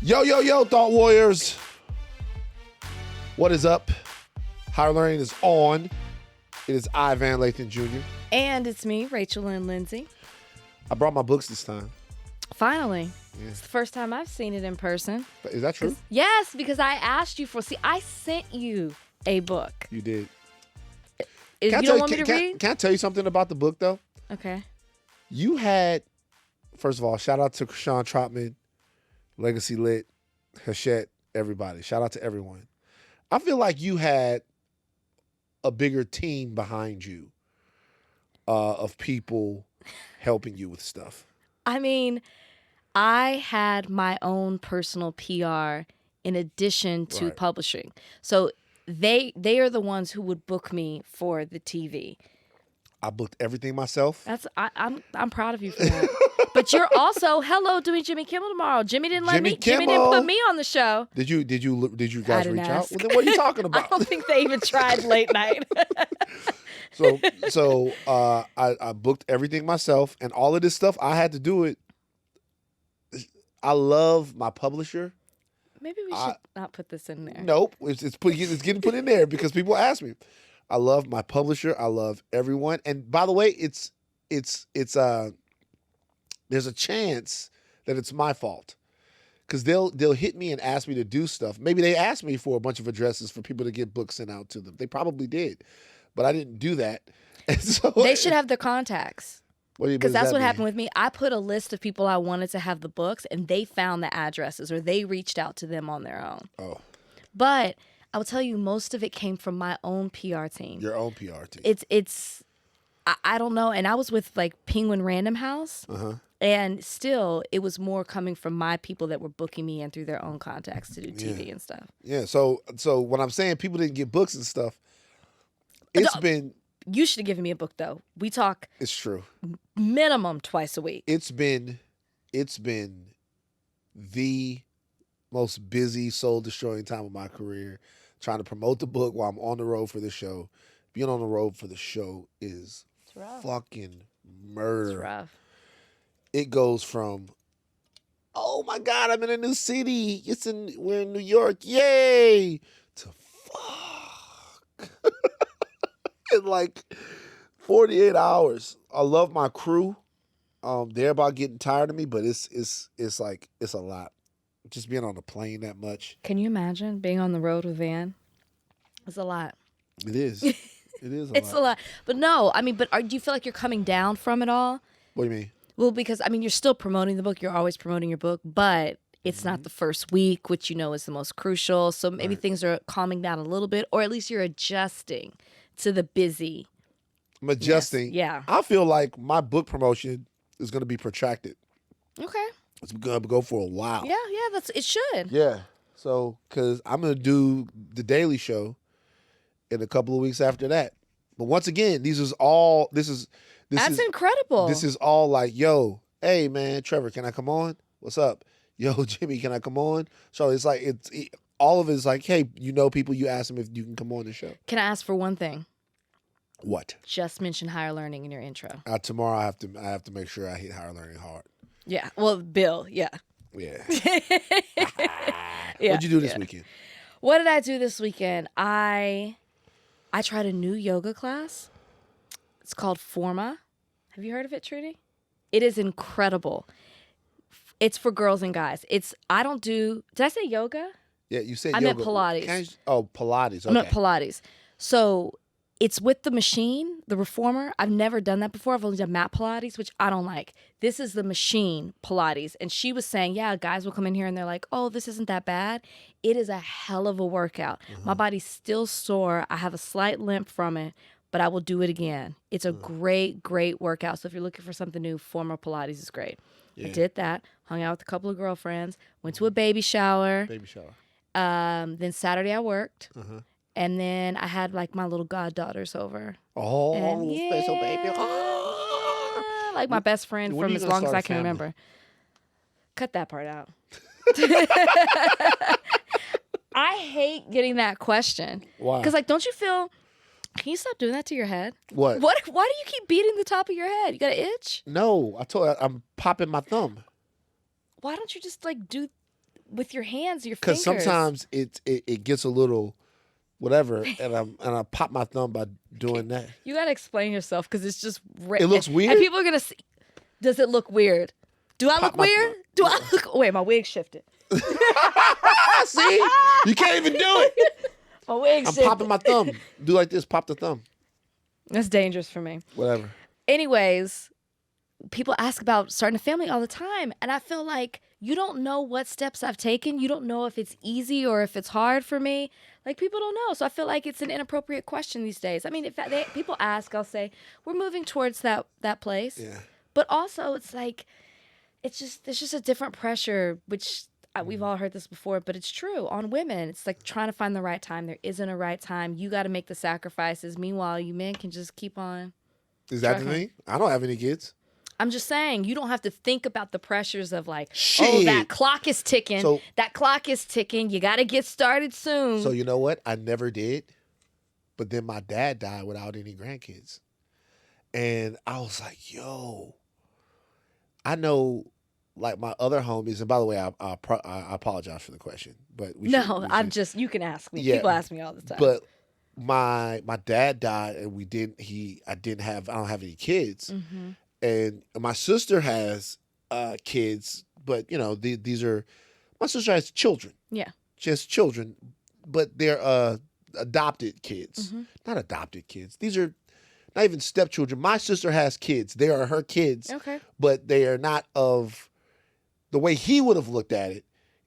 Yo, yo, yo, Thought Warriors. What is up? Higher Learning is on. It is I, Van Lathan Jr. And it's me, Rachel Lindsay. I brought my books this time. Finally. Yeah. It's the first time I've seen it in person. Is that true? Yes, because I asked you for... See, I sent you a book. You did. You don't want me to read? Can I tell you something about the book, though? Okay. You had, first of all, shout out to Krishan Trotman, Legacy Lit, Hachette, everybody. Shout out to everyone. I feel like you had a bigger team behind you of people helping you with stuff. I mean, I had my own personal PR in addition to publishing. So they are the ones who would book me for the TV. I booked everything myself. I'm proud of you for that. But you're also doing Jimmy Kimmel tomorrow. Jimmy didn't Jimmy didn't put me on the show. Did you guys reach out? Well, then what are you talking about? I don't think they even tried late night. So I booked everything myself, and all of this stuff I had to do it. I love my publisher. Maybe we should not put this in there. Nope, it's getting put in there because people ask me. I love my publisher. I love everyone. And by the way, it's there's a chance that it's my fault because they'll hit me and ask me to do stuff. Maybe they asked me for a bunch of addresses for people to get books sent out to them. They probably did, but I didn't do that. And so they should have their contacts. Because that's what happened with me. I put a list of people I wanted to have the books, and they found the addresses, or they reached out to them on their own. Oh. But I will tell you, most of it came from my own PR team. Your own PR team. It's I don't know. And I was with like Penguin Random House. And still, it was more coming from my people that were booking me in through their own contacts to do TV and stuff. Yeah. So when I'm saying people didn't get books and stuff, been... You should have given me a book, though. We talk... It's true. Minimum twice a week. It's been the most busy, soul-destroying time of my career, trying to promote the book while I'm on the road for the show. Being on the road for the show is fucking murder. It's rough. It goes from, oh my God, I'm in a new city. We're in New York, yay, to fuck. In like 48 hours. I love my crew. They're about getting tired of me, but it's a lot. Just being on the plane that much. Can you imagine being on the road with Van? It's a lot. It is. It is a lot. It's a lot. But no, I mean, do you feel like you're coming down from it all? What do you mean? Well, because, I mean, you're still promoting the book. You're always promoting your book, but it's not the first week, which you know is the most crucial. So maybe things are calming down a little bit, or at least you're adjusting to the busy. I'm adjusting. Yeah. I feel like my book promotion is going to be protracted. Okay. It's going to go for a while. Yeah, it should. Yeah. So, because I'm going to do The Daily Show in a couple of weeks after that. But once again, this is incredible. This is all like, yo, hey, man, Trevor, can I come on? What's up? Yo, Jimmy, can I come on? So it's like, all of it is like, hey, you know people, you ask them if you can come on the show. Can I ask for one thing? What? Just mention higher learning in your intro. Tomorrow I have to make sure I hit higher learning hard. Yeah. Well, Bill, yeah. Yeah. Yeah. What'd you do this weekend? What did I do this weekend? I tried a new yoga class. It's called Forma. Have you heard of it, Trudy? It is incredible. It's for girls and guys. Did I say yoga? Yeah, you said I yoga. meant Pilates. Pilates. Okay. I meant Pilates. So it's with the machine, the reformer. I've never done that before. I've only done mat Pilates, which I don't like. This is the machine Pilates. And she was saying, yeah, guys will come in here and they're like, oh, this isn't that bad. It is a hell of a workout. My body's still sore. I have a slight limp from it, but I will do it again. It's a great, great workout. So if you're looking for something new, Forma Pilates is great. Yeah. I did that, hung out with a couple of girlfriends, went to a baby shower. Then Saturday I worked. And then I had like my little goddaughters over. Oh, and special baby. Like my best friend from as long as I can remember. Cut that part out. I hate getting that question. Why? Because, like, don't you feel... Can you stop doing that to your head? What? Why do you keep beating the top of your head? You got an itch? No, I told you I'm popping my thumb. Why don't you just like do with your hands, your Because fingers. sometimes it gets a little whatever, and I pop my thumb by doing that. You gotta explain yourself because it's just. It looks weird? And people are gonna see. Does it look weird? Do I look weird? Do I look? Wait, my wig shifted. See, you can't even do it. My wig I'm shifted. popping my thumb. Do like this. Pop the thumb. That's dangerous for me. Whatever. Anyways, people ask about starting a family all the time, and I feel like you don't know what steps I've taken. You don't know if it's easy or if it's hard for me. Like, people don't know. So I feel like it's an inappropriate question these days. I mean, if people ask, I'll say, we're moving towards that place. Yeah. But also, it's like, there's just a different pressure, which we've all heard this before, but it's true on women. It's like trying to find the right time. There isn't a right time. You got to make the sacrifices. Meanwhile, you men can just keep on. Is that the thing? I don't have any kids. I'm just saying, you don't have to think about the pressures of like, Shit. oh, that clock is ticking. That clock is ticking. You got to get started soon. So you know what? I never did. But then my dad died without any grandkids. And I was like, yo, I know, like, my other homies, and by the way, I apologize for the question, but you can ask me. Yeah, people ask me all the time. But my dad died, and I don't have any kids, Mm-hmm. and my sister has kids, but you know my sister has children. Yeah, just children, but they're adopted kids, mm-hmm. not adopted kids. These are not even stepchildren. My sister has kids. They are her kids. Okay. But they are not of the way he would have looked at it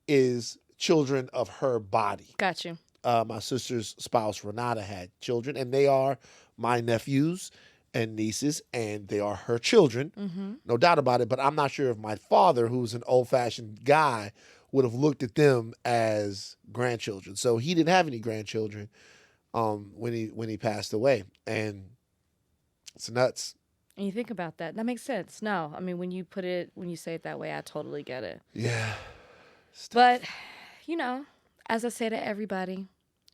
is children of her body. Got you. My sister's spouse, Renata, had children, and they are my nephews and nieces, and they are her children. Mm-hmm. No doubt about it. But I'm not sure if my father, who's an old-fashioned guy, would have looked at them as grandchildren. So he didn't have any grandchildren when he passed away. And it's nuts. And you think about that. That makes sense. No, I mean, when you say it that way, I totally get it. Yeah. But, as I say to everybody,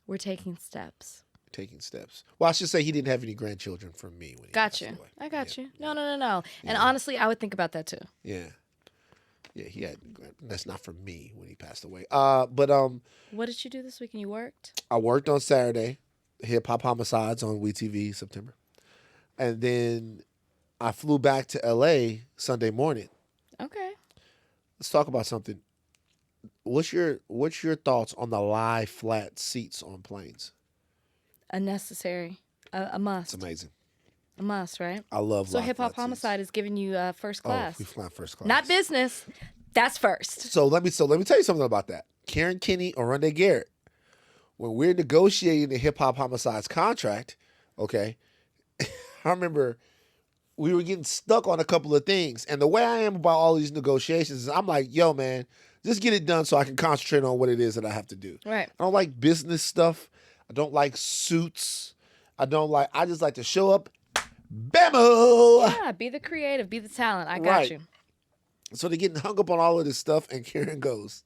we're taking steps. Taking steps. Well, I should say he didn't have any grandchildren from me when he passed away. I got you. Yeah. No. And honestly, I would think about that too. Yeah. Yeah, he had. That's not from me when he passed away. But what did you do this weekend? You worked? I worked on Saturday. Hip Hop Homicides on WeTV September, and then I flew back to LA Sunday morning. Okay. Let's talk about something. What's your thoughts on the lie flat seats on planes? Unnecessary. A must. It's amazing. A must, right? I love. So Hip Hop Homicide is giving you first class. Oh, we fly first class. Not business. That's first. So let me tell you something about that. Karen Kinney or Rondé Garrett, when we're negotiating the Hip Hop Homicides contract, okay, I remember we were getting stuck on a couple of things. And the way I am about all these negotiations is I'm like, yo, man, just get it done so I can concentrate on what it is that I have to do. Right. I don't like business stuff. I don't like suits. I just like to show up. Bammo! Yeah, be the creative, be the talent. I got Right. you. So they're getting hung up on all of this stuff, and Karen goes,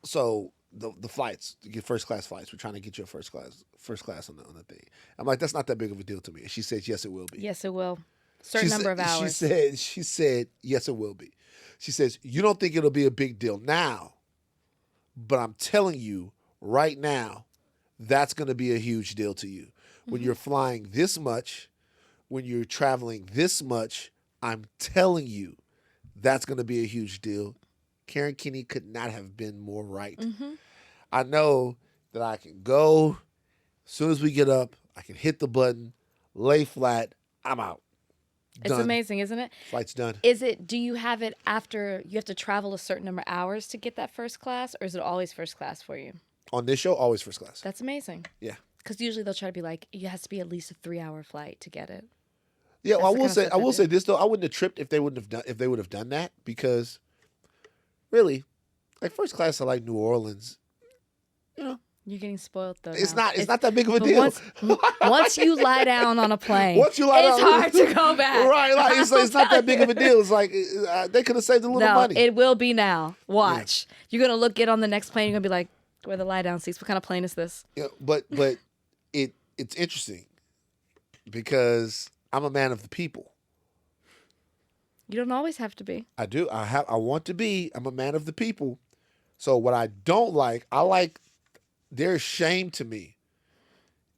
so the flights, to get first class flights, we're trying to get you a first class on the thing. I'm like, that's not that big of a deal to me. And she said, yes, it will be. Yes, it will. Certain number of hours. She said, yes, it will be. She says, you don't think it'll be a big deal now, but I'm telling you right now, that's going to be a huge deal to you. When you're flying this much, when you're traveling this much, I'm telling you, that's going to be a huge deal. Karen Kinney could not have been more right. Mm-hmm. I know that I can go, as soon as we get up, I can hit the button, lay flat, I'm out. It's Done. amazing, isn't it? Flight's done. Do you have it after you have to travel a certain number of hours to get that first class, or is it always first class for you? On this show, always first class. That's amazing. Yeah. Because usually they'll try to be like, it has to be at least a 3-hour flight to get it. Yeah, well, That's I will say this though. I wouldn't have tripped if they would have done that, because really, like first class to like New Orleans, You're getting spoiled though. it's now. not that big of a But deal. Once you lie down on a plane, Once you lie it's down- hard to go back. Right, like it's not that big of a deal. It's like they could have saved a little No, money. it will be now. Watch. You're gonna get on the next plane. You're gonna be like, where are the lie down seats? What kind of plane is this? Yeah, but it's interesting because I'm a man of the people. You don't always have to be. I do. I want to be. I'm a man of the people. So what I don't like, there's shame to me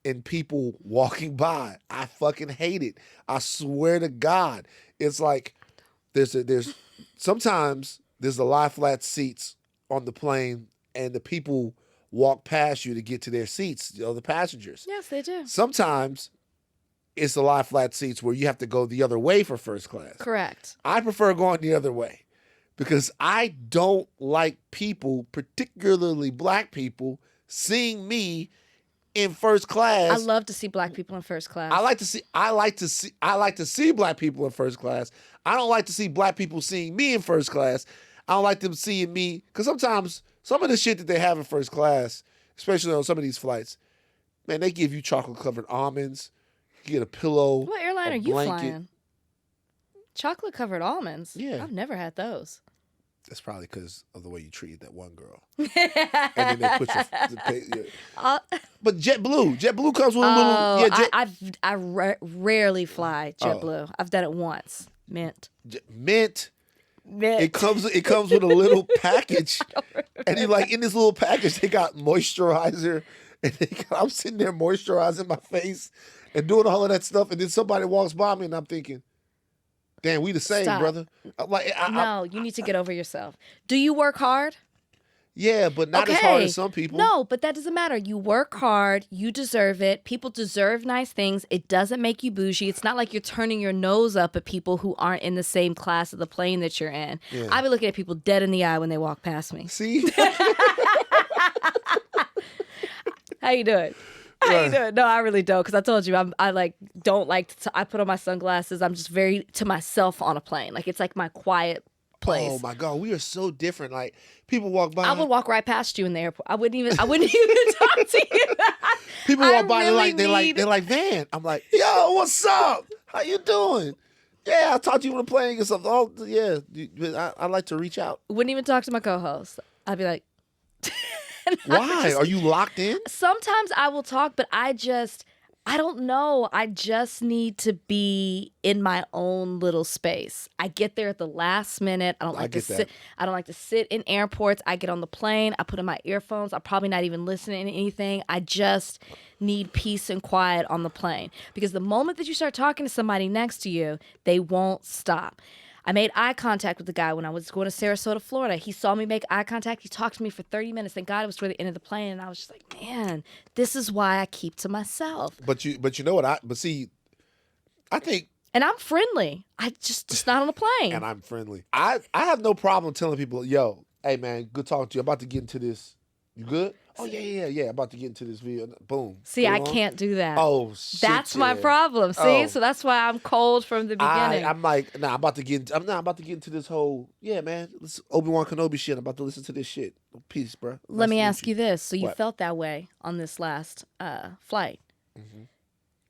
in people walking by. I fucking hate it. I swear to God. It's like sometimes there's the lie flat seats on the plane and the people walk past you to get to their seats, the passengers. Yes, they do. Sometimes it's the lie flat seats where you have to go the other way for first class. Correct. I prefer going the other way because I don't like people, particularly black people, seeing me in first class. I love to see black people in first class. I like to see black people in first class. I don't like to see black people seeing me in first class. I don't like them seeing me because sometimes some of the shit that they have in first class, especially on some of these flights, man, they give you chocolate covered almonds. You get a pillow. What airline are you blanket. flying? Chocolate covered almonds? Yeah. I've never had those. That's probably because of the way you treated that one girl. And then they put But JetBlue comes with a little. Yeah, I rarely fly JetBlue. I've done it once. Mint. It comes with a little package, and in this little package they got moisturizer, and I'm sitting there moisturizing my face and doing all of that stuff, and then somebody walks by me, and I'm thinking, damn, we the same, Stop. brother. I'm like, no, you need to get over yourself. Do you work hard? Yeah, but not as hard as some people. No, but that doesn't matter. You work hard. You deserve it. People deserve nice things. It doesn't make you bougie. It's not like you're turning your nose up at people who aren't in the same class of the plane that you're in. Yeah. I be looking at people dead in the eye when they walk past me. See? How you doing? How you doing? No, I really don't, because I told you I don't like to. I put on my sunglasses. I'm just very to myself on a plane. Like it's like my quiet place. Oh my God, we are so different. Like people walk by. I would walk right past you in the airport. I wouldn't even talk to you. People walk by, they're like, Van. I'm like, yo, what's up? How you doing? Yeah, I'll talk to you on the plane or something. Oh, yeah, I like to reach out. Wouldn't even talk to my co-host. I'd be like, why? Are you locked in? Sometimes I will talk, but I don't know. I just need to be in my own little space. I get there at the last minute. I don't like to sit. I don't like to sit in airports. I get on the plane. I put in my earphones. I'm probably not even listening to anything. I just need peace and quiet on the plane, because the moment that you start talking to somebody next to you, they won't stop. I made eye contact with the guy when I was going to Sarasota, Florida. He saw me make eye contact. He talked to me for 30 minutes. Thank God it was toward the end of the plane. And I was just like, man, this is why I keep to myself. But you know what? I think. And I'm friendly. I just not on the plane. And I'm friendly. I have no problem telling people, yo, hey man, good talking to you. I'm about to get into this. You good? Oh yeah. About to get into this video. Boom. See, I can't do that. Oh shit. That's my problem. See, so that's why I'm cold from the beginning. I'm like, nah, I'm not about to get into this whole, yeah, man, this Obi-Wan Kenobi shit. I'm about to listen to this shit. Peace, bro. Let me ask you this. So you felt that way on this last flight. Mm-hmm.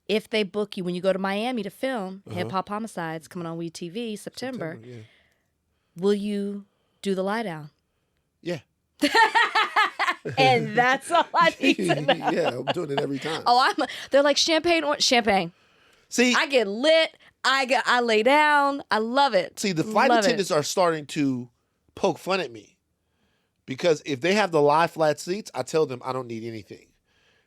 If they book you when you go to Miami to film Hip Hop Homicides coming on WeTV September, yeah. Will you do the lie down? Yeah. And that's all I need to know. Yeah, I'm doing it every time. They're like champagne. See, I get lit. I lay down. I love it. See, the flight attendants are starting to poke fun at me, because if they have the lie flat seats, I tell them I don't need anything.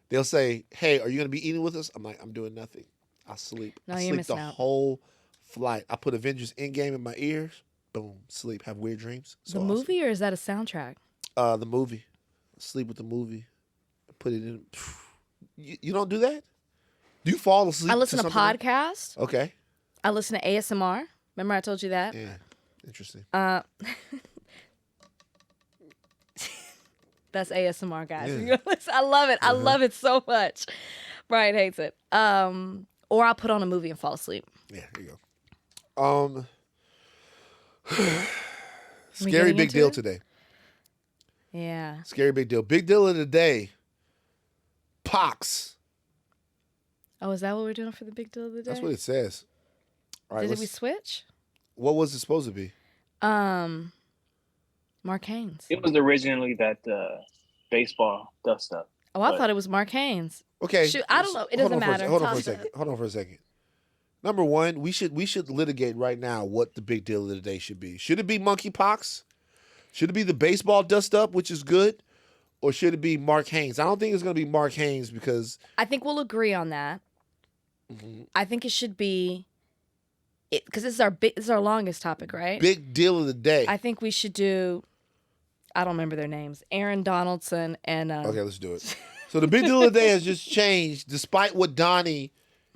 They'll say, "Hey, are you going to be eating with us?" I'm like, "I'm doing nothing. I sleep. No, I you're sleep missing the out. whole flight. I put Avengers Endgame in my ears. Boom, sleep. Have weird dreams." So the movie, or is that a soundtrack? The movie. Sleep with the movie. Put it in. You don't do that? Do you fall asleep? I listen to podcasts. Okay. I listen to ASMR. Remember I told you that? Yeah. Interesting. That's ASMR, guys. Yeah. I love it. I love it so much. Brian hates it. Or I'll put on a movie and fall asleep. Yeah, there you go. Scary big deal today. Yeah. Scary big deal. Big deal of the day. Pox. Oh, is that what we're doing for the big deal of the day? That's what it says. All right, Did we switch? What was it supposed to be? Mark Haynes. It was originally that baseball dustup. Oh, I thought it was Mark Haynes. Okay. Shoot, I don't know. It doesn't matter. Hold on for a second. Number one, we should litigate right now what the big deal of the day should be. Should it be monkeypox? Should it be the baseball dust up, which is good, or should it be Mark Haynes? I don't think it's going to be Mark Haynes because I think we'll agree on that. I think it should be because this is our longest topic, right? big deal of the day. I think we should do. I don't remember their names. Aaron Donaldson and. Okay, let's do it. So the big deal of the day has just changed, despite what Donnie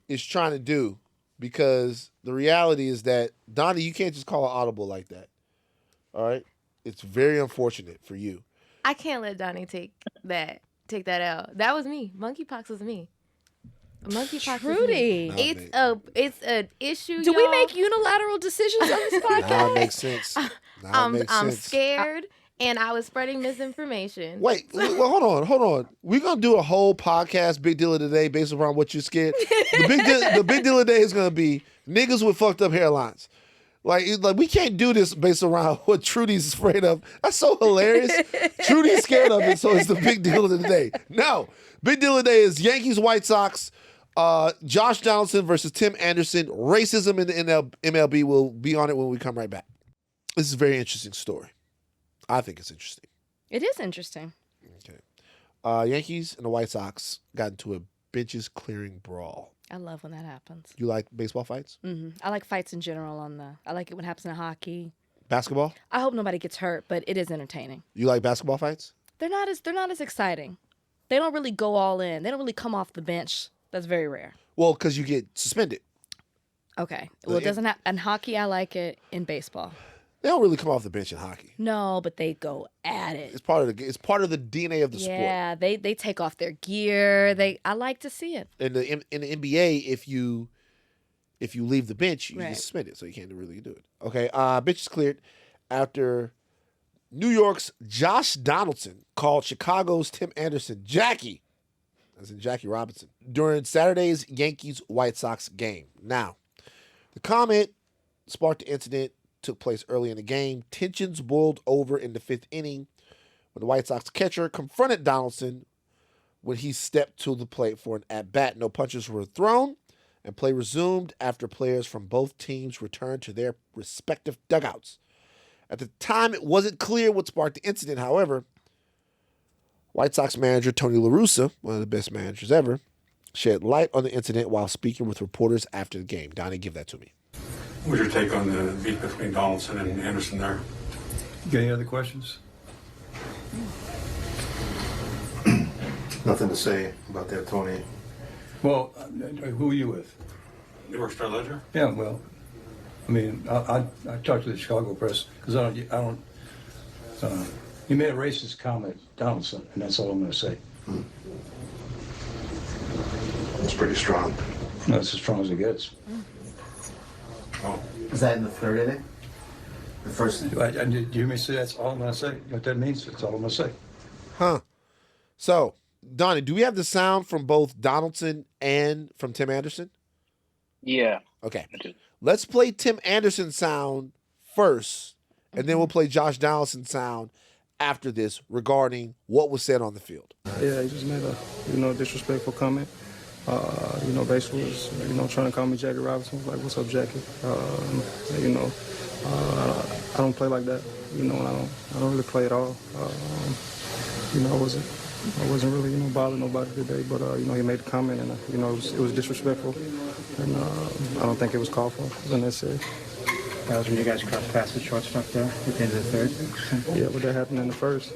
is trying to do, because the reality is that Donnie, you can't just call an audible like that. All right, it's very unfortunate for you. I can't let Donnie take that out. That was me. Monkeypox was me. Monkeypox Trudy. was me. It's an issue. Do we y'all. make unilateral decisions on this podcast? Now it makes sense. I'm scared, and I was spreading misinformation. Wait, well, hold on. We're gonna do a whole podcast, big deal of the day, based around what you're scared. The big deal of the day is gonna be niggas with fucked up hairlines. Like we can't do this based around what Trudy's afraid of. That's so hilarious. Trudy's scared of it, so it's the big deal of the day. No, big deal of the day is Yankees White Sox. Josh Donaldson versus Tim Anderson. Racism in the MLB will be on it when we come right back. This is a very interesting story. I think it's interesting. It is interesting. Okay. Yankees and the White Sox got into a benches clearing brawl. I love when that happens. You like baseball fights? I like fights in general. I like it when it happens in hockey. Basketball? I hope nobody gets hurt, but it is entertaining. You like basketball fights? They're not as exciting. They don't really go all in. They don't really come off the bench. That's very rare. Well, because you get suspended. Okay. Well, it doesn't have. In hockey, I like it. In baseball, They don't really come off the bench in hockey. no, but they go at it. It's part of the DNA of the sport. Yeah, they take off their gear. I like to see it. In the NBA, if you leave the bench, you Right. get suspended, so you can't really do it. Okay, bench is cleared after New York's Josh Donaldson called Chicago's Tim Anderson Jackie, as in Jackie Robinson, during Saturday's Yankees White Sox game. Now, the comment sparked the incident. Took place early in the game. Tensions boiled over in the fifth inning when the White Sox catcher confronted Donaldson when he stepped to the plate for an at-bat. No punches were thrown, and play resumed after players from both teams returned to their respective dugouts. At the time, it wasn't clear what sparked the incident. However, White Sox manager Tony La Russa, one of the best managers ever, shed light on the incident while speaking with reporters after the game. Donnie, give that to me. What's your take on the beef between Donaldson and Anderson there? Got any other questions? Nothing to say about that, Tony. Well, who are you with? New York Star Ledger? Yeah, well, I mean, I talked to the Chicago press because I don't. He made a racist comment, Donaldson, and that's all I'm going to say. It's pretty strong. That's as strong as it gets. Oh, Is that in the third inning? The first. Do you hear me say that's all I'm going to say? You know what that means? That's all I'm going to say. Huh. So, Donnie, do we have the sound from both Donaldson and from Tim Anderson? Yeah. Okay. I do. Let's play Tim Anderson's sound first, and then we'll play Josh Donaldson's sound after this regarding what was said on the field. Yeah, he just made a, disrespectful comment. Basically was, trying to call me Jackie Robinson. Was like, what's up, Jackie? I don't play like that, and I don't really play at all. I wasn't really, bothering nobody today, but, he made a comment and, it was disrespectful. And I don't think it was called for. It was unnecessary. That was when you guys crossed past the shortstop there at the end of the third? Yeah, but that happened in the first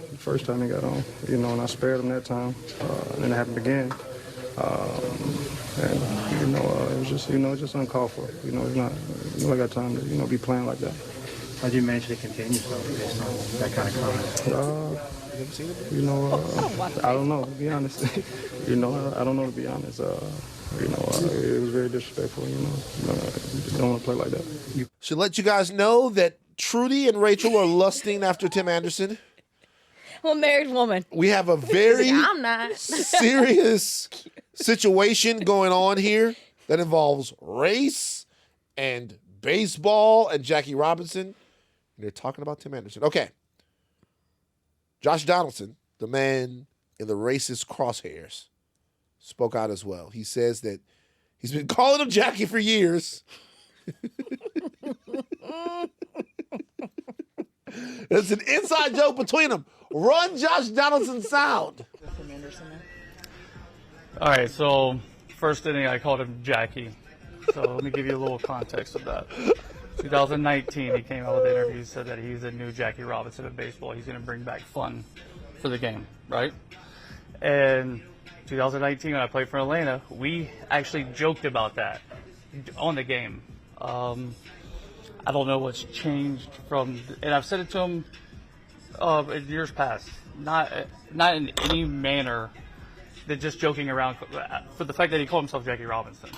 time he got on, and I spared him that time. And then it happened again. It was just, just uncalled for. It's not, I got time to, be playing like that. How did you manage to contain yourself based on that kind of comment? I don't know, to be honest. I don't know, to be honest. It was very disrespectful, you don't want to play like that. Should let you guys know that Trudy and Rachel are lusting after Tim Anderson. Well, married woman. We have a very I'm not. serious situation going on here that involves race and baseball and Jackie Robinson. And they're talking about Tim Anderson. Okay. Josh Donaldson, the man in the racist crosshairs, spoke out as well. He says that he's been calling him Jackie for years. It's an inside joke between them. Run Josh Donaldson sound. All right, so first inning I called him Jackie. So let me give you a little context of that. 2019, he came out with an interview, said that he's the new Jackie Robinson of baseball. He's going to bring back fun for the game, right? And 2019, when I played for Atlanta, we actually joked about that on the game. I don't know what's changed from, and I've said it to him in years past, not in any manner than just joking around for the fact that he called himself Jackie Robinson,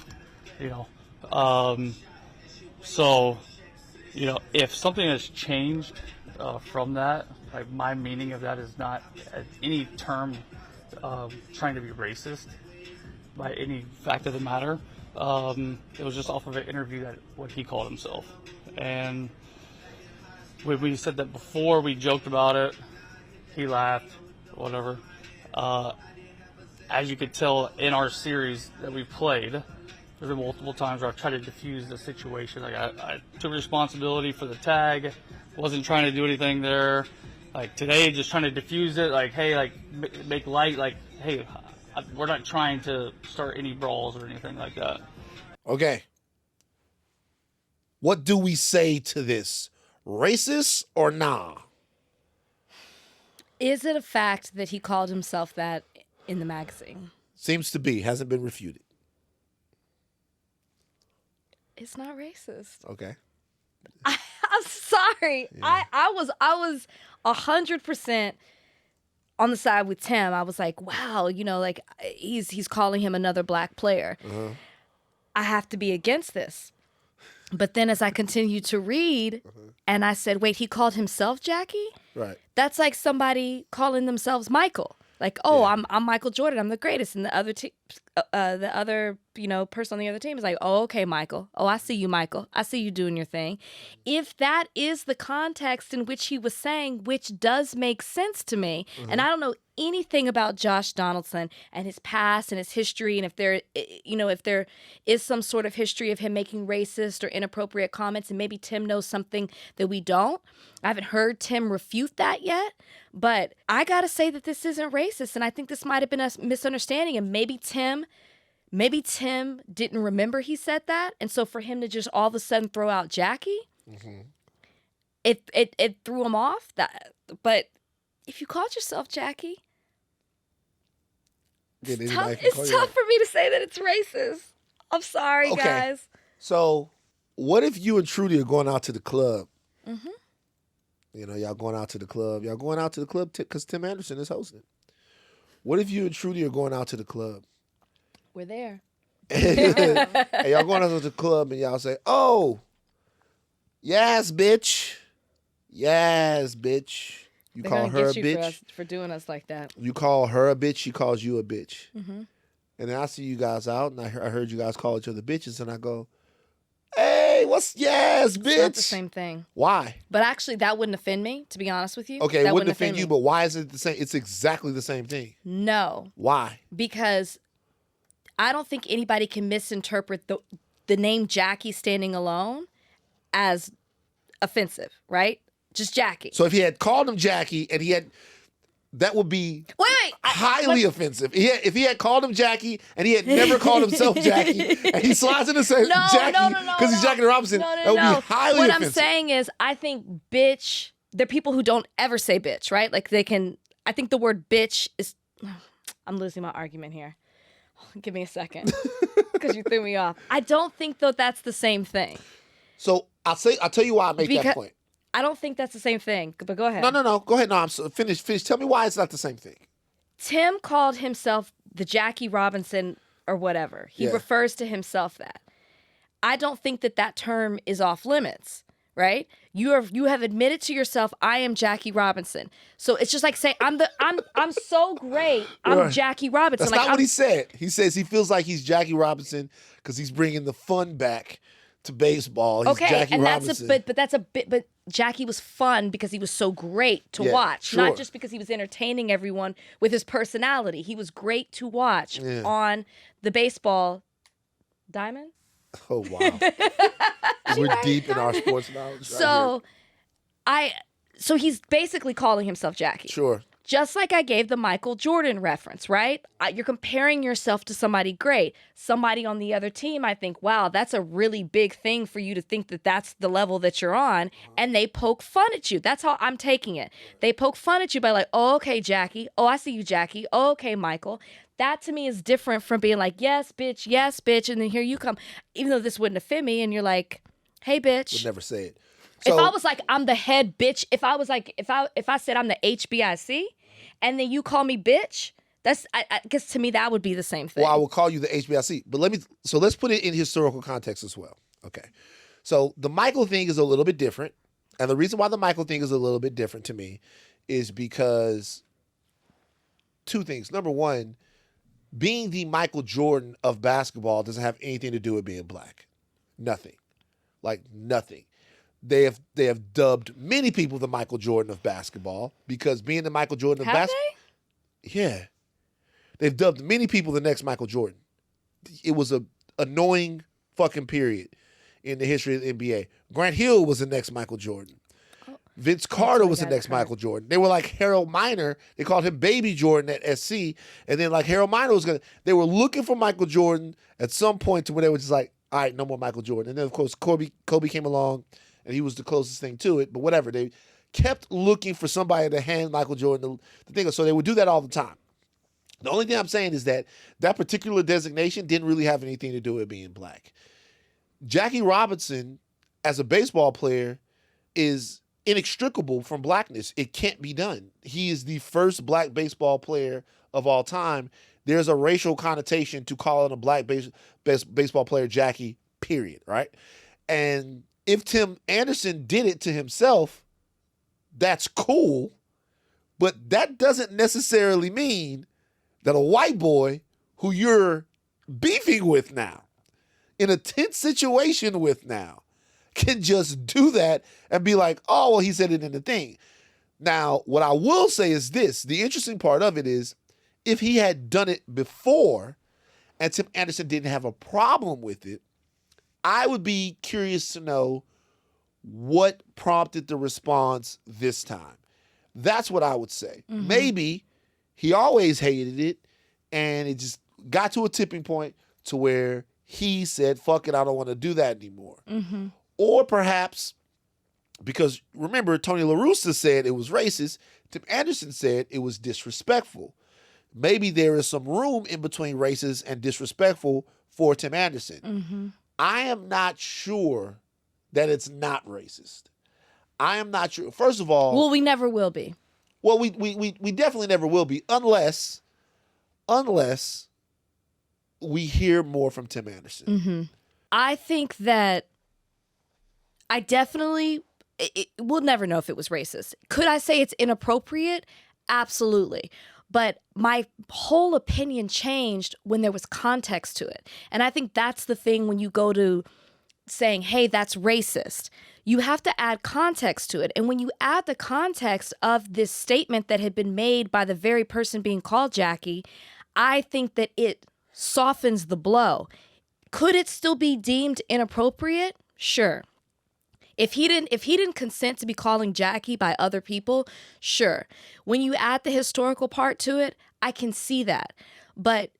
you know. So, you know, if something has changed from that, like my meaning of that is not at any term trying to be racist by any fact of the matter. It was just off of an interview that what he called himself. And when we said that before, we joked about it. He laughed, whatever. As you could tell in our series that we played, there's been multiple times where I've tried to diffuse the situation. Like I took responsibility for the tag, wasn't trying to do anything there. Like today, just trying to diffuse it. Like, hey, like make light. Like, hey, we're not trying to start any brawls or anything like that. Okay. What do we say to this? Racist or nah? Is it a fact that he called himself that in the magazine? Seems to be. Hasn't been refuted. It's not racist. Okay. I'm sorry. Yeah. I was 100% on the side with Tim. I was like, wow, you know, like he's calling him another black player. Uh-huh. I have to be against this. But then as I continued to read, and I said, wait, he called himself Jackie? Right. That's like somebody calling themselves Michael. Like, oh, yeah. I'm Michael Jordan. I'm the greatest. And the other you know, person on the other team is like, oh, okay, Michael. Oh, I see you, Michael. I see you doing your thing. If that is the context in which he was saying, which does make sense to me, and I don't know anything about Josh Donaldson and his past and his history, and if there is some sort of history of him making racist or inappropriate comments, and maybe Tim knows something that we don't. I haven't heard Tim refute that yet, but I gotta say that this isn't racist, and I think this might have been a misunderstanding, and maybe Tim didn't remember he said that, and so for him to just all of a sudden throw out Jackie, it threw him off. But if you called yourself Jackie, it's tough for me to say that it's racist. I'm sorry, guys. So, what if you and Trudy are going out to the club? You know, y'all going out to the club. Y'all going out to the club because Tim Anderson is hosting. What if you and Trudy are going out to the club? We're there. And y'all going out to the club and y'all say, oh, yes, bitch. Yes, bitch. You They're call her a bitch. For doing us like that. You call her a bitch. She calls you a bitch. And then I see you guys out and I heard you guys call each other bitches and I go, hey, yes, bitch. It's not the same thing. Why? But actually, that wouldn't offend me, to be honest with you. Okay, it wouldn't offend you, but why is it the same? It's exactly the same thing. No. Why? Because I don't think anybody can misinterpret the name Jackie standing alone as offensive, right? Just Jackie. So if he had called him Jackie and that would be highly offensive. If he had called him Jackie and he had never called himself Jackie and he slides in and says Jackie because he's Jackie Robinson, that would be highly offensive. What I'm saying is I think bitch, there are people who don't ever say bitch, right? Like I think the word bitch is, I'm losing my argument here. Give me a second because you threw me off. I don't think that's the same thing. So I'll tell you why I make that point. I don't think that's the same thing, but go ahead. No. Go ahead. No, I'm finish. Tell me why it's not the same thing. Tim called himself the Jackie Robinson or whatever. He refers to himself that. I don't think that term is off limits, right? You have admitted to yourself, I am Jackie Robinson. So it's just like saying I'm so great. I'm Jackie Robinson. That's not what he said. He says he feels like he's Jackie Robinson because he's bringing the fun back to baseball. He's Jackie Robinson. But Jackie was fun because he was so great to watch, not just because he was entertaining everyone with his personality. He was great to watch on the baseball diamond. Oh wow. We're deep in our sports knowledge. So So he's basically calling himself Jackie. Sure. Just like I gave the Michael Jordan reference, right? You're comparing yourself to somebody great. Somebody on the other team, I think, wow, that's a really big thing for you to think that that's the level that you're on. And they poke fun at you. That's how I'm taking it. They poke fun at you by like, oh, okay, Jackie. Oh, I see you, Jackie. Oh, okay, Michael. That to me is different from being like, yes, bitch. And then here you come. Even though this wouldn't offend me. And you're like, hey, bitch. Would never say it. If I was like, I'm the head bitch, if I was like, if I said I'm the HBIC and then you call me bitch, that's, I guess to me that would be the same thing. Well, I will call you the HBIC. But let's put it in historical context as well. Okay. So the Michael thing is a little bit different. And the reason why the Michael thing is a little bit different to me is because two things. Number one, being the Michael Jordan of basketball doesn't have anything to do with being black. Nothing. Like nothing. They have dubbed many people the Michael Jordan of basketball because being the Michael Jordan of basketball. Yeah. They've dubbed many people the next Michael Jordan. It was a annoying fucking period in the history of the NBA. Grant Hill was the next Michael Jordan. Vince Carter was the next Michael Jordan. They were like Harold Miner. They called him Baby Jordan at SC. And then like Harold Miner they were looking for Michael Jordan at some point to where they were just like, all right, no more Michael Jordan. And then of course Kobe came along and he was the closest thing to it. But whatever, they kept looking for somebody to hand Michael Jordan the thing. So they would do that all the time. The only thing I'm saying is that particular designation didn't really have anything to do with being black. Jackie Robinson, as a baseball player, is inextricable from blackness. It can't be done. He is the first black baseball player of all time. There's a racial connotation to calling a black baseball player Jackie, period, right? And if Tim Anderson did it to himself, that's cool, but that doesn't necessarily mean that a white boy who you're beefing with now, in a tense situation with now, can just do that and be like, oh, well, he said it in the thing. Now, what I will say is this. The interesting part of it is if he had done it before and Tim Anderson didn't have a problem with it, I would be curious to know what prompted the response this time. That's what I would say. Mm-hmm. Maybe he always hated it and it just got to a tipping point to where he said, fuck it, I don't want to do that anymore. Mm-hmm. Or perhaps, because remember, Tony La Russa said it was racist, Tim Anderson said it was disrespectful. Maybe there is some room in between racist and disrespectful for Tim Anderson. Mm-hmm. I am not sure that it's not racist. I am not sure. First of all... Well, we never will be. Well, we definitely never will be unless we hear more from Tim Anderson. Mm-hmm. I think that we'll never know if it was racist. Could I say it's inappropriate? Absolutely. But my whole opinion changed when there was context to it. And I think that's the thing when you go to saying, hey, that's racist. You have to add context to it. And when you add the context of this statement that had been made by the very person being called Jackie, I think that it softens the blow. Could it still be deemed inappropriate? Sure. If he didn't consent to be calling Jackie by other people, sure. When you add the historical part to it, I can see that. But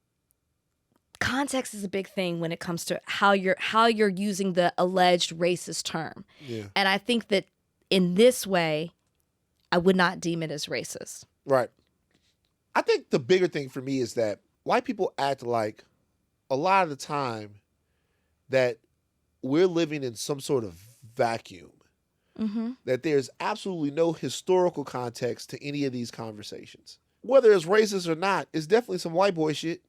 context is a big thing when it comes to how you're using the alleged racist term. Yeah. And I think that in this way, I would not deem it as racist. Right. I think the bigger thing for me is that white people act like a lot of the time that we're living in some sort of vacuum. Mm-hmm. That there's absolutely no historical context to any of these conversations. Whether it's racist or not, it's definitely some white boy shit.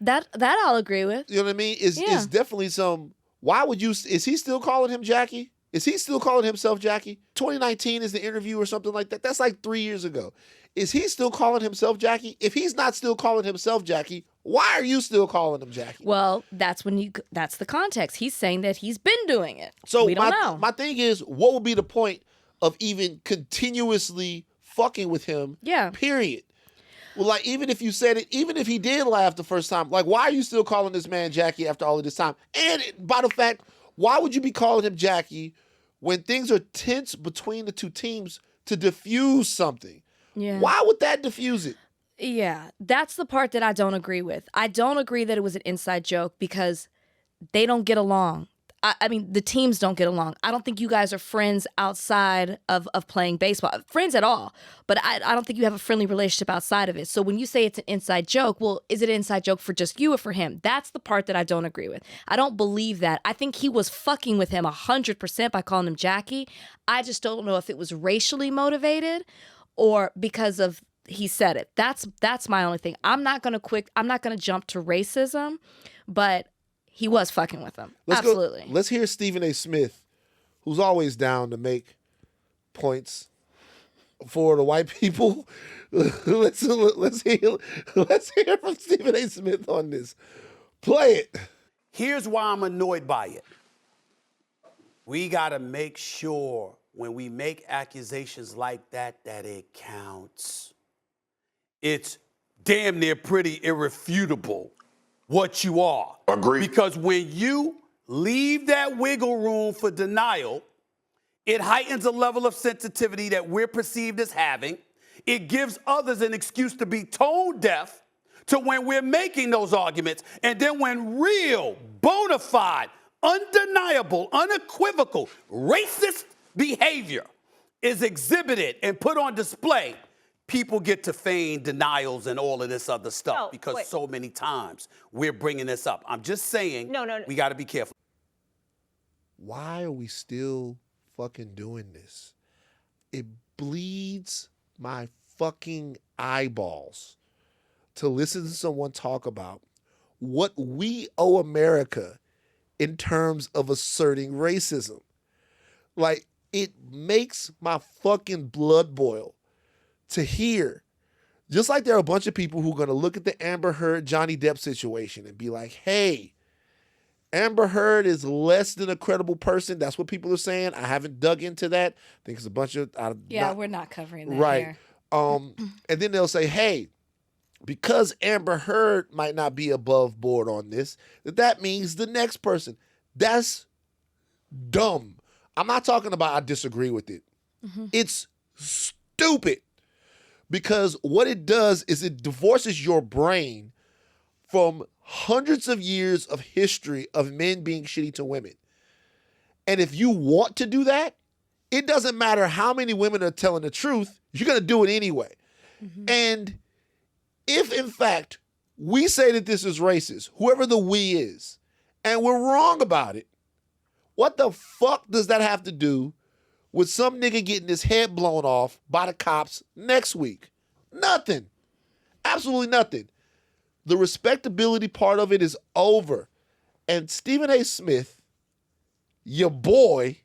That I'll agree with. You know what I mean? It's definitely some... Is he still calling him Jackie? Is he still calling himself Jackie? 2019 is the interview or something like that. That's like 3 years ago. Is he still calling himself Jackie? If he's not still calling himself Jackie, why are you still calling him Jackie? Well, that's the context. He's saying that he's been doing it. So we don't know. My thing is, what would be the point of even continuously fucking with him? Yeah. Period. Well, like, even if you said it, even if he did laugh the first time, like, why are you still calling this man Jackie after all of this time? And by the fact, why would you be calling him Jackie when things are tense between the two teams to diffuse something. Yeah. Why would that diffuse it? Yeah, that's the part that I don't agree with. I don't agree that it was an inside joke because they don't get along. I mean, the teams don't get along. I don't think you guys are friends outside of playing baseball. Friends at all. But I don't think you have a friendly relationship outside of it. So when you say it's an inside joke, well, is it an inside joke for just you or for him? That's the part that I don't agree with. I don't believe that. I think he was fucking with him 100% by calling him Jackie. I just don't know if it was racially motivated or because of he said it. That's my only thing. I'm not gonna jump to racism, but he was fucking with them. Absolutely. Let's hear Stephen A. Smith, who's always down to make points for the white people. let's hear from Stephen A. Smith on this. Play it. Here's why I'm annoyed by it. We gotta make sure when we make accusations like that it counts. It's damn near pretty irrefutable what you are. Agreed. Because when you leave that wiggle room for denial, it heightens a level of sensitivity that we're perceived as having. It gives others an excuse to be tone deaf to when we're making those arguments. And then when real, bona fide, undeniable, unequivocal, racist behavior is exhibited and put on display, people get to feign denials and all of this other stuff because so many times we're bringing this up. I'm just saying we got to be careful. Why are we still fucking doing this? It bleeds my fucking eyeballs to listen to someone talk about what we owe America in terms of asserting racism. Like, it makes my fucking blood boil to hear, just like there are a bunch of people who are going to look at the Amber Heard Johnny Depp situation and be like, hey, Amber Heard is less than a credible person. That's what people are saying. I haven't dug into that. I think it's a bunch of... we're not covering that right here. And then they'll say, hey, because Amber Heard might not be above board on this, that means the next person. That's dumb. I'm not talking about I disagree with it. It's stupid. Because what it does is it divorces your brain from hundreds of years of history of men being shitty to women. And if you want to do that, it doesn't matter how many women are telling the truth, you're going to do it anyway. And if, in fact, we say that this is racist, whoever the we is, and we're wrong about it, what the fuck does that have to do with some nigga getting his head blown off by the cops next week? Nothing. Absolutely nothing. The respectability part of it is over. And Stephen A. Smith, your boy,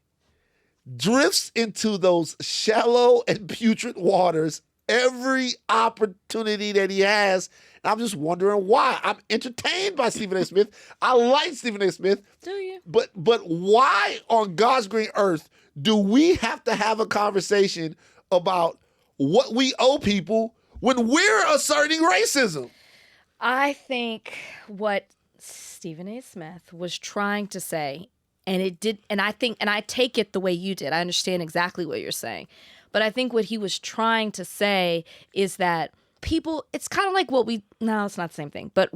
drifts into those shallow and putrid waters every opportunity that he has. And I'm just wondering why. I'm entertained by Stephen A. Smith. I like Stephen A. Smith. Do you? But why on God's green earth do we have to have a conversation about what we owe people when we're asserting racism? I think what Stephen A. Smith was trying to say, and it did, and I take it the way you did. I understand exactly what you're saying. But I think what he was trying to say is that people, it's kind of like no, it's not the same thing. But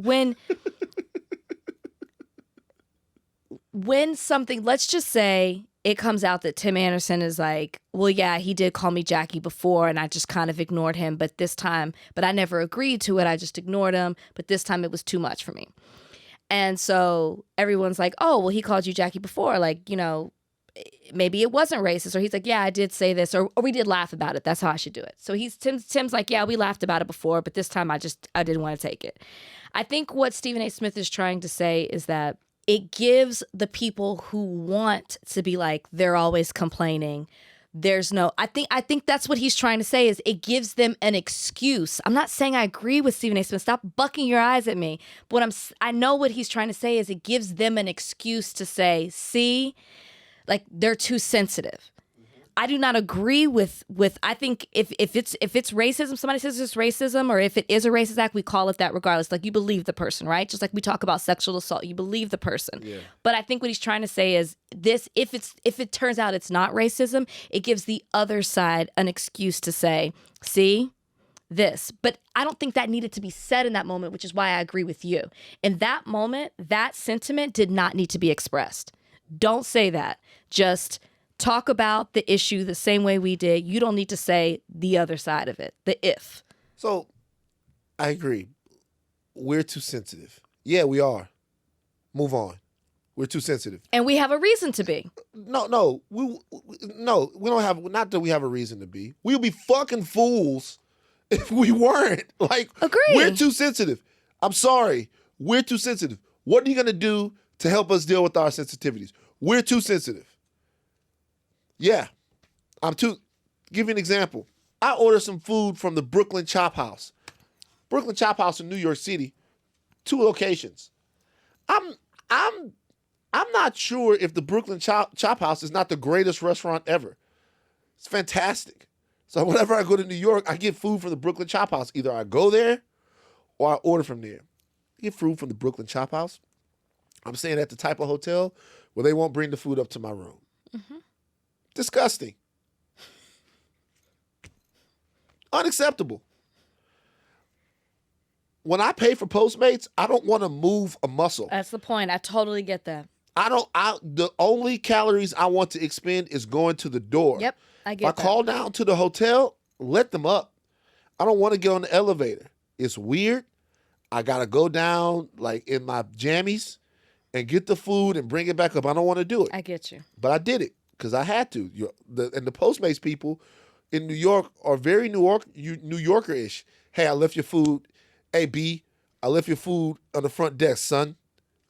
when something, let's just say it comes out that Tim Anderson is like, well, yeah, he did call me Jackie before and I just kind of ignored him. But I never agreed to it. I just ignored him. But this time it was too much for me. And so everyone's like, oh, well, he called you Jackie before. Like, maybe it wasn't racist. Or he's like, yeah, I did say this. Or we did laugh about it. That's how I should do it. So Tim's like, yeah, we laughed about it before. But this time I didn't want to take it. I think what Stephen A. Smith is trying to say is that it gives the people who want to be like, they're always complaining. I think that's what he's trying to say is it gives them an excuse. I'm not saying I agree with Stephen A. Smith. Stop bucking your eyes at me. But I know what he's trying to say is it gives them an excuse to say, see, like they're too sensitive. I do not agree with I think if it's racism, somebody says it's racism, or if it is a racist act, we call it that regardless. Like, you believe the person, right? Just like we talk about sexual assault, you believe the person. Yeah. But I think what he's trying to say is this: if it turns out it's not racism, it gives the other side an excuse to say, see, this. But I don't think that needed to be said in that moment, which is why I agree with you. In that moment, that sentiment did not need to be expressed. Don't say that. Just talk about the issue the same way we did. You don't need to say the other side of it, the if. So, I agree. We're too sensitive. Yeah, we are. Move on. We're too sensitive. And we have a reason to be. No. We don't have, not that we have a reason to be. We'll be fucking fools if we weren't. Like, Agreed. We're too sensitive. I'm sorry. We're too sensitive. What are you going to do to help us deal with our sensitivities? We're too sensitive. Yeah. Give you an example. I ordered some food from the Brooklyn Chop House. Brooklyn Chop House in New York City, 2 locations. I'm not sure if the Brooklyn Chop House is not the greatest restaurant ever. It's fantastic. So whenever I go to New York, I get food from the Brooklyn Chop House. Either I go there or I order from there. I get food from the Brooklyn Chop House. I'm staying at the type of hotel where they won't bring the food up to my room. Mm-hmm. Disgusting. Unacceptable. When I pay for Postmates, I don't want to move a muscle. That's the point. I totally get that. The only calories I want to expend is going to the door. Yep, I get that. If I call down to the hotel, let them up. I don't want to get on the elevator. It's weird. I got to go down like in my jammies and get the food and bring it back up. I don't want to do it. I get you. But I did it because I had to. And the Postmates people in New York are very New Yorker-ish. Hey, I left your food. Hey, B, I left your food on the front desk, son.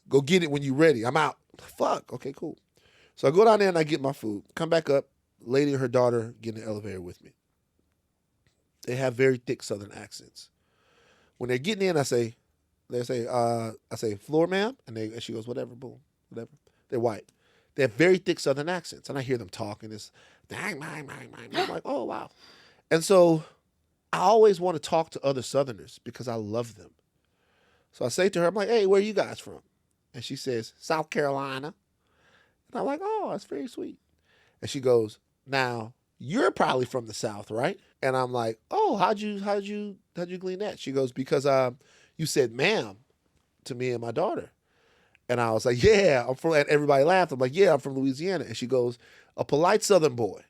Go get it when you're ready. I'm out. Fuck. Okay, cool. So I go down there and I get my food. Come back up. Lady and her daughter get in the elevator with me. They have very thick Southern accents. When they're getting in, I say, floor, ma'am? And she goes, whatever, boom, whatever. They're white. They have very thick Southern accents. And I hear them talking this, I'm like, oh, wow. And so I always want to talk to other Southerners because I love them. So I say to her, I'm like, hey, where are you guys from? And she says, South Carolina. And I'm like, oh, that's very sweet. And she goes, now, you're probably from the South, right? And I'm like, oh, how'd you glean that? She goes, because you said ma'am to me and my daughter. And I was like, yeah, I'm from, and everybody laughed. I'm like, yeah, I'm from Louisiana. And she goes, a polite Southern boy.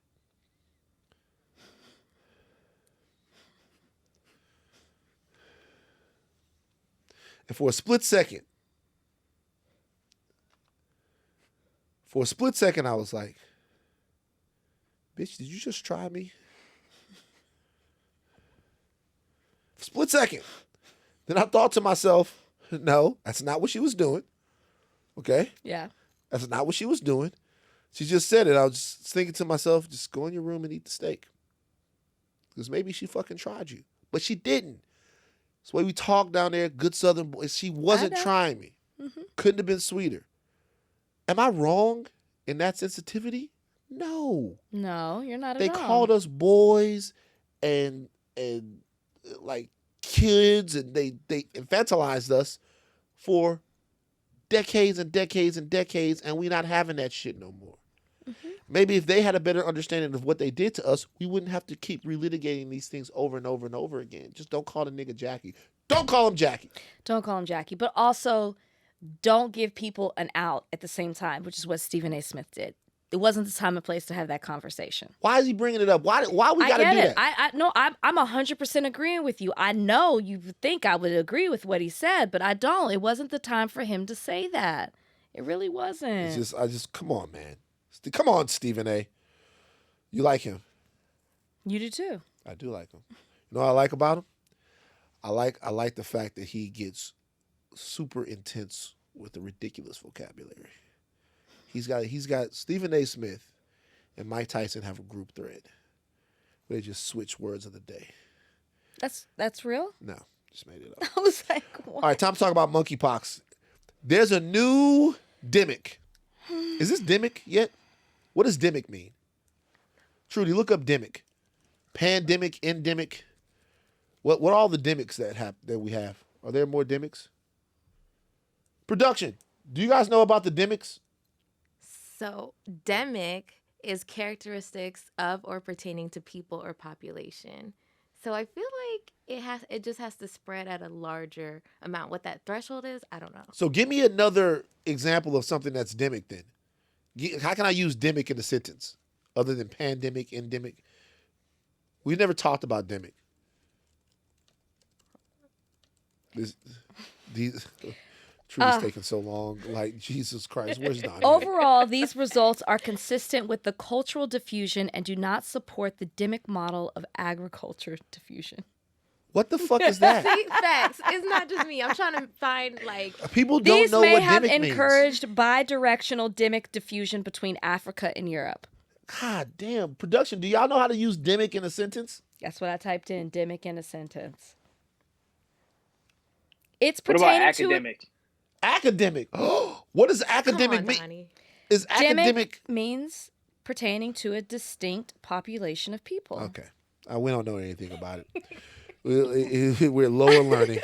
And for a split second, I was like, bitch, did you just try me? Split second. Then I thought to myself, no, that's not what she was doing. Okay? Yeah. That's not what she was doing. She just said it. I was just thinking to myself, just go in your room and eat the steak. Because maybe she fucking tried you. But she didn't. That's the way we talk down there, good Southern boys. She wasn't trying me. Mm-hmm. Couldn't have been sweeter. Am I wrong in that sensitivity? No. No, you're not They at all. called us boys and like kids, and they infantilized us for decades and decades and decades, and we're not having that shit no more. Mm-hmm. Maybe if they had a better understanding of what they did to us, we wouldn't have to keep relitigating these things over and over and over again. Just don't call the nigga Jackie. Don't call him Jackie. Don't call him Jackie. But also, don't give people an out at the same time, which is what Stephen A. Smith did. It wasn't the time and place to have that conversation. Why is he bringing it up? Why we got to do that? I'm 100% agreeing with you. I know you think I would agree with what he said, but I don't. It wasn't the time for him to say that. It really wasn't. Come on, man. Come on, Stephen A. You like him? You do too. I do like him. You know what I like about him? I like the fact that he gets super intense with the ridiculous vocabulary. He's got Stephen A. Smith and Mike Tyson have a group thread where they just switch words of the day. That's real? No, just made it up. I was like, what? All right, time to talk about monkeypox. There's a new demic. Is this demic yet? What does demic mean? Trudy, look up demic. Pandemic, endemic. What are all the demics that we have? Are there more demics? Production. Do you guys know about the demics? So, demic is characteristics of or pertaining to people or population. So I feel like it just has to spread at a larger amount. What that threshold is, I don't know. So give me another example of something that's demic then. How can I use demic in a sentence other than pandemic, endemic? We've never talked about demic. Trudy's taking so long. Like, Jesus Christ, where's Donnie? Overall, these results are consistent with the cultural diffusion and do not support the demic model of agriculture diffusion. What the fuck is that? See, facts. It's not just me. I'm trying to find people don't know what demic means. These may have encouraged bi-directional demic diffusion between Africa and Europe. God damn. Production, do y'all know how to use demic in a sentence? That's what I typed in, demic in a sentence. It's What about pertaining academic? Academic. What does academic mean? Donnie. Is academic means pertaining to a distinct population of people. Okay. We don't know anything about it. We're lower learning.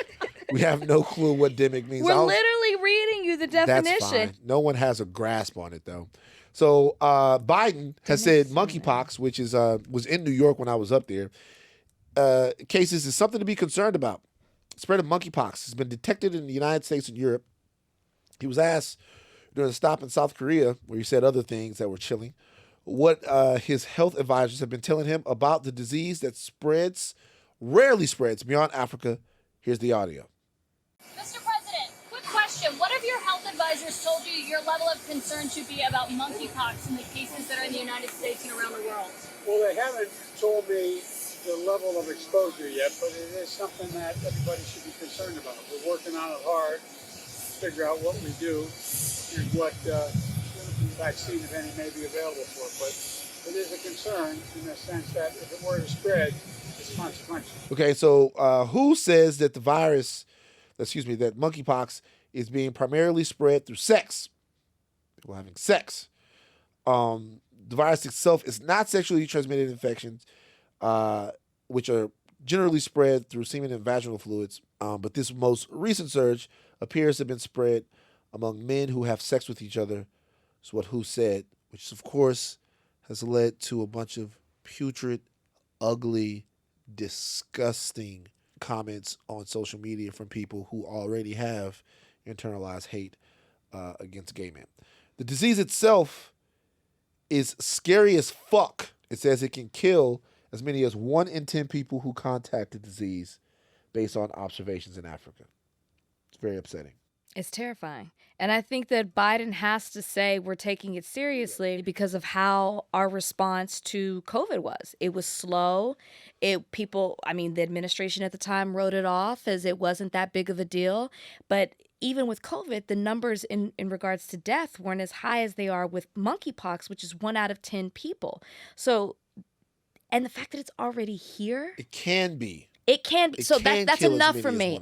We have no clue what demic means. We're literally reading you the definition. That's fine. No one has a grasp on it, though. So Biden has said monkeypox, which is was in New York when I was up there, cases is something to be concerned about. Spread of monkeypox has been detected in the United States and Europe. He was asked during a stop in South Korea, where he said other things that were chilling, what his health advisors have been telling him about the disease that rarely spreads beyond Africa. Here's the audio. Mr. President, quick question. What have your health advisors told you your level of concern should be about monkeypox and the cases that are in the United States and around the world? Well, they haven't told me the level of exposure yet, but it is something that everybody should be concerned about. We're working on it hard, figure out what we do and what vaccine, if any, may be available for it. But it is a concern in the sense that if it were to spread, it's consequential. Okay, so WHO says that that monkeypox is being primarily spread through sex. People having sex. The virus itself is not sexually transmitted infections, which are generally spread through semen and vaginal fluids. But this most recent surge appears to have been spread among men who have sex with each other. Is what WHO said, which of course has led to a bunch of putrid, ugly, disgusting comments on social media from people who already have internalized hate against gay men. The disease itself is scary as fuck. It says it can kill as many as 1 in 10 people who contact the disease based on observations in Africa. It's very upsetting. It's terrifying. And I think that Biden has to say we're taking it seriously because of how our response to COVID was. It was slow. The administration at the time wrote it off as it wasn't that big of a deal. But even with COVID, the numbers in regards to death weren't as high as they are with monkeypox, which is 1 out of 10 people. So, and the fact that it's already here. It can be. It can be. So that's enough for me.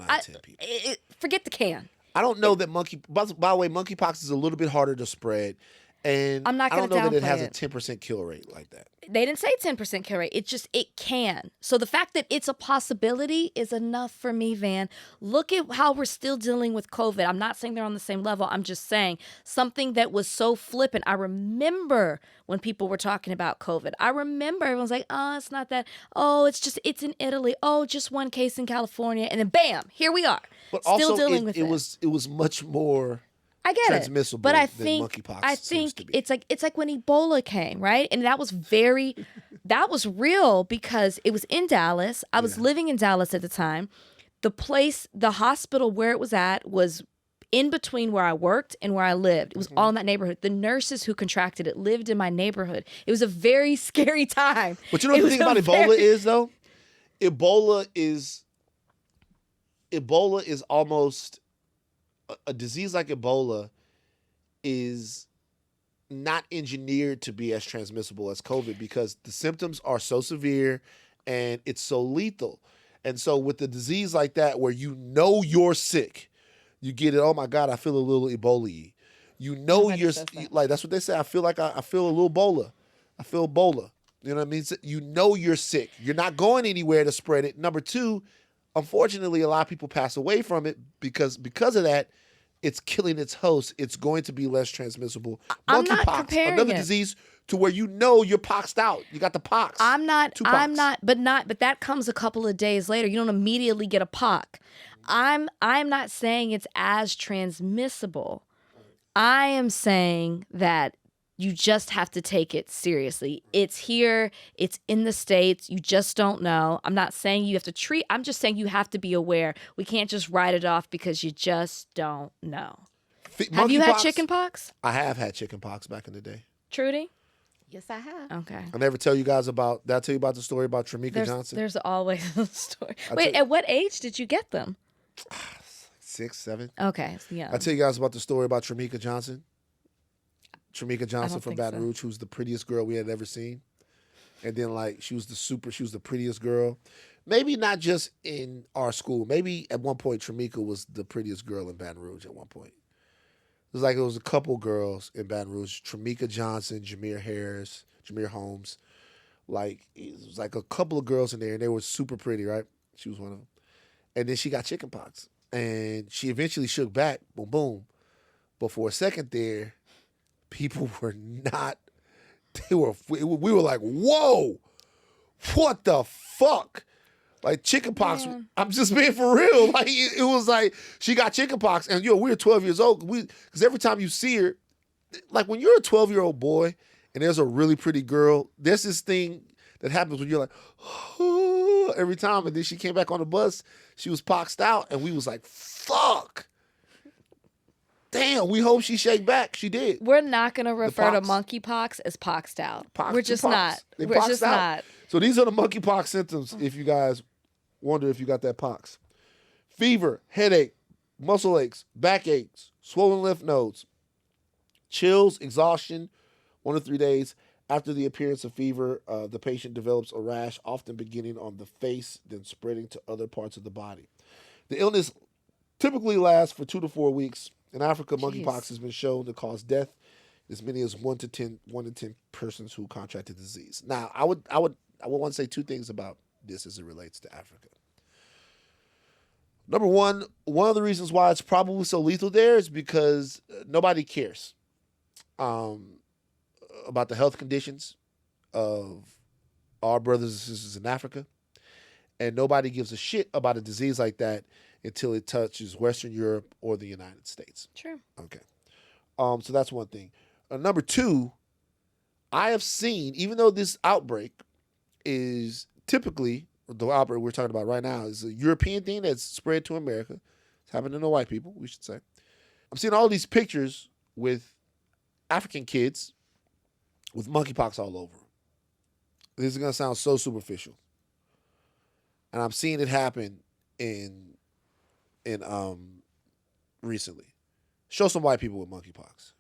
Forget the can. I don't know that by the way, monkeypox is a little bit harder to spread. And I'm not I going don't to know that it has it. a 10% kill rate like that. They didn't say 10% kill rate. It can. So the fact that it's a possibility is enough for me, Van. Look at how we're still dealing with COVID. I'm not saying they're on the same level. I'm just saying something that was so flippant. I remember when people were talking about COVID. I remember everyone's like, oh, it's not that. Oh, it's in Italy. Oh, just 1 case in California. And then bam, here we are. But still also dealing with it was much more I get transmissible it, but I than think monkeypox it's like when Ebola came, right? And that was real because it was in Dallas. I was living in Dallas at the time. The hospital where it was at was in between where I worked and where I lived. It was all in that neighborhood. The nurses who contracted it lived in my neighborhood. It was a very scary time. But you know what the thing about Ebola is, though? Ebola is almost a disease like Ebola is not engineered to be as transmissible as COVID because the symptoms are so severe and it's so lethal. And so with a disease like that where you know you're sick, you get it, oh my God, I feel a little Ebola-y. You know you're like, that's what they say. I feel like I feel a little Ebola. I feel Ebola. You know what I mean? You know you're sick. You're not going anywhere to spread it. Number two, unfortunately, a lot of people pass away from it because of that. It's killing its host. It's going to be less transmissible. I'm not Monkeypox, comparing another it. disease to where you know you're poxed out. You got the pox. But that comes a couple of days later. You don't immediately get a pox. I'm not saying it's as transmissible. I am saying that you just have to take it seriously. It's here. It's in the States. You just don't know. I'm not saying you have to treat. I'm just saying you have to be aware. We can't just write it off because you just don't know. Have you had chicken pox? I have had chicken pox back in the day. Trudy? Yes, I have. Okay. I never tell you guys about. Did I tell you about the story about Tramika Johnson? There's always a story. Wait, at what age did you get them? 6, 7. Okay, yeah. I tell you guys about the story about Tramika Johnson. Tramika Johnson from Baton Rouge, who's the prettiest girl we had ever seen. And then she was the prettiest girl. Maybe not just in our school. Maybe at one point Tramika was the prettiest girl in Baton Rouge at one point. It was a couple girls in Baton Rouge. Tramika Johnson, Jameer Holmes. It was like a couple of girls in there, and they were super pretty, right? She was one of them. And then she got chicken pox. And she eventually shook back, boom, boom. But for a second there, people were not, we were like, whoa, what the fuck? Like chicken pox, yeah. I'm just being for real. It was like, she got chicken pox and we were 12 years old. Because every time you see her, when you're a 12-year-old boy and there's a really pretty girl, there's this thing that happens when you're like, oh, every time. And then she came back on the bus, she was poxed out and we was like, fuck. Damn, we hope she shake back. She did. We're not going to refer to monkeypox as poxed out. We're just not. We're just not. So these are the monkeypox symptoms if you guys wonder if you got that pox. Fever, headache, muscle aches, back aches, swollen lymph nodes, chills, exhaustion, 1 to 3 days. After the appearance of fever, the patient develops a rash, often beginning on the face, then spreading to other parts of the body. The illness typically lasts for 2 to 4 weeks. In Africa, monkeypox has been shown to cause death as many as 1 to 10 persons who contracted the disease. Now, I would want to say 2 things about this as it relates to Africa. Number one of the reasons why it's probably so lethal there is because nobody cares about the health conditions of our brothers and sisters in Africa. And nobody gives a shit about a disease like that until it touches Western Europe or the United States. True. Okay. So that's one thing. Number 2, I have seen, even though this outbreak is typically, the outbreak we're talking about right now is a European thing that's spread to America. It's happening to white people, we should say. I'm seeing all these pictures with African kids with monkeypox all over them. This is going to sound so superficial. And I'm seeing it happen in recently. Show some white people with monkeypox.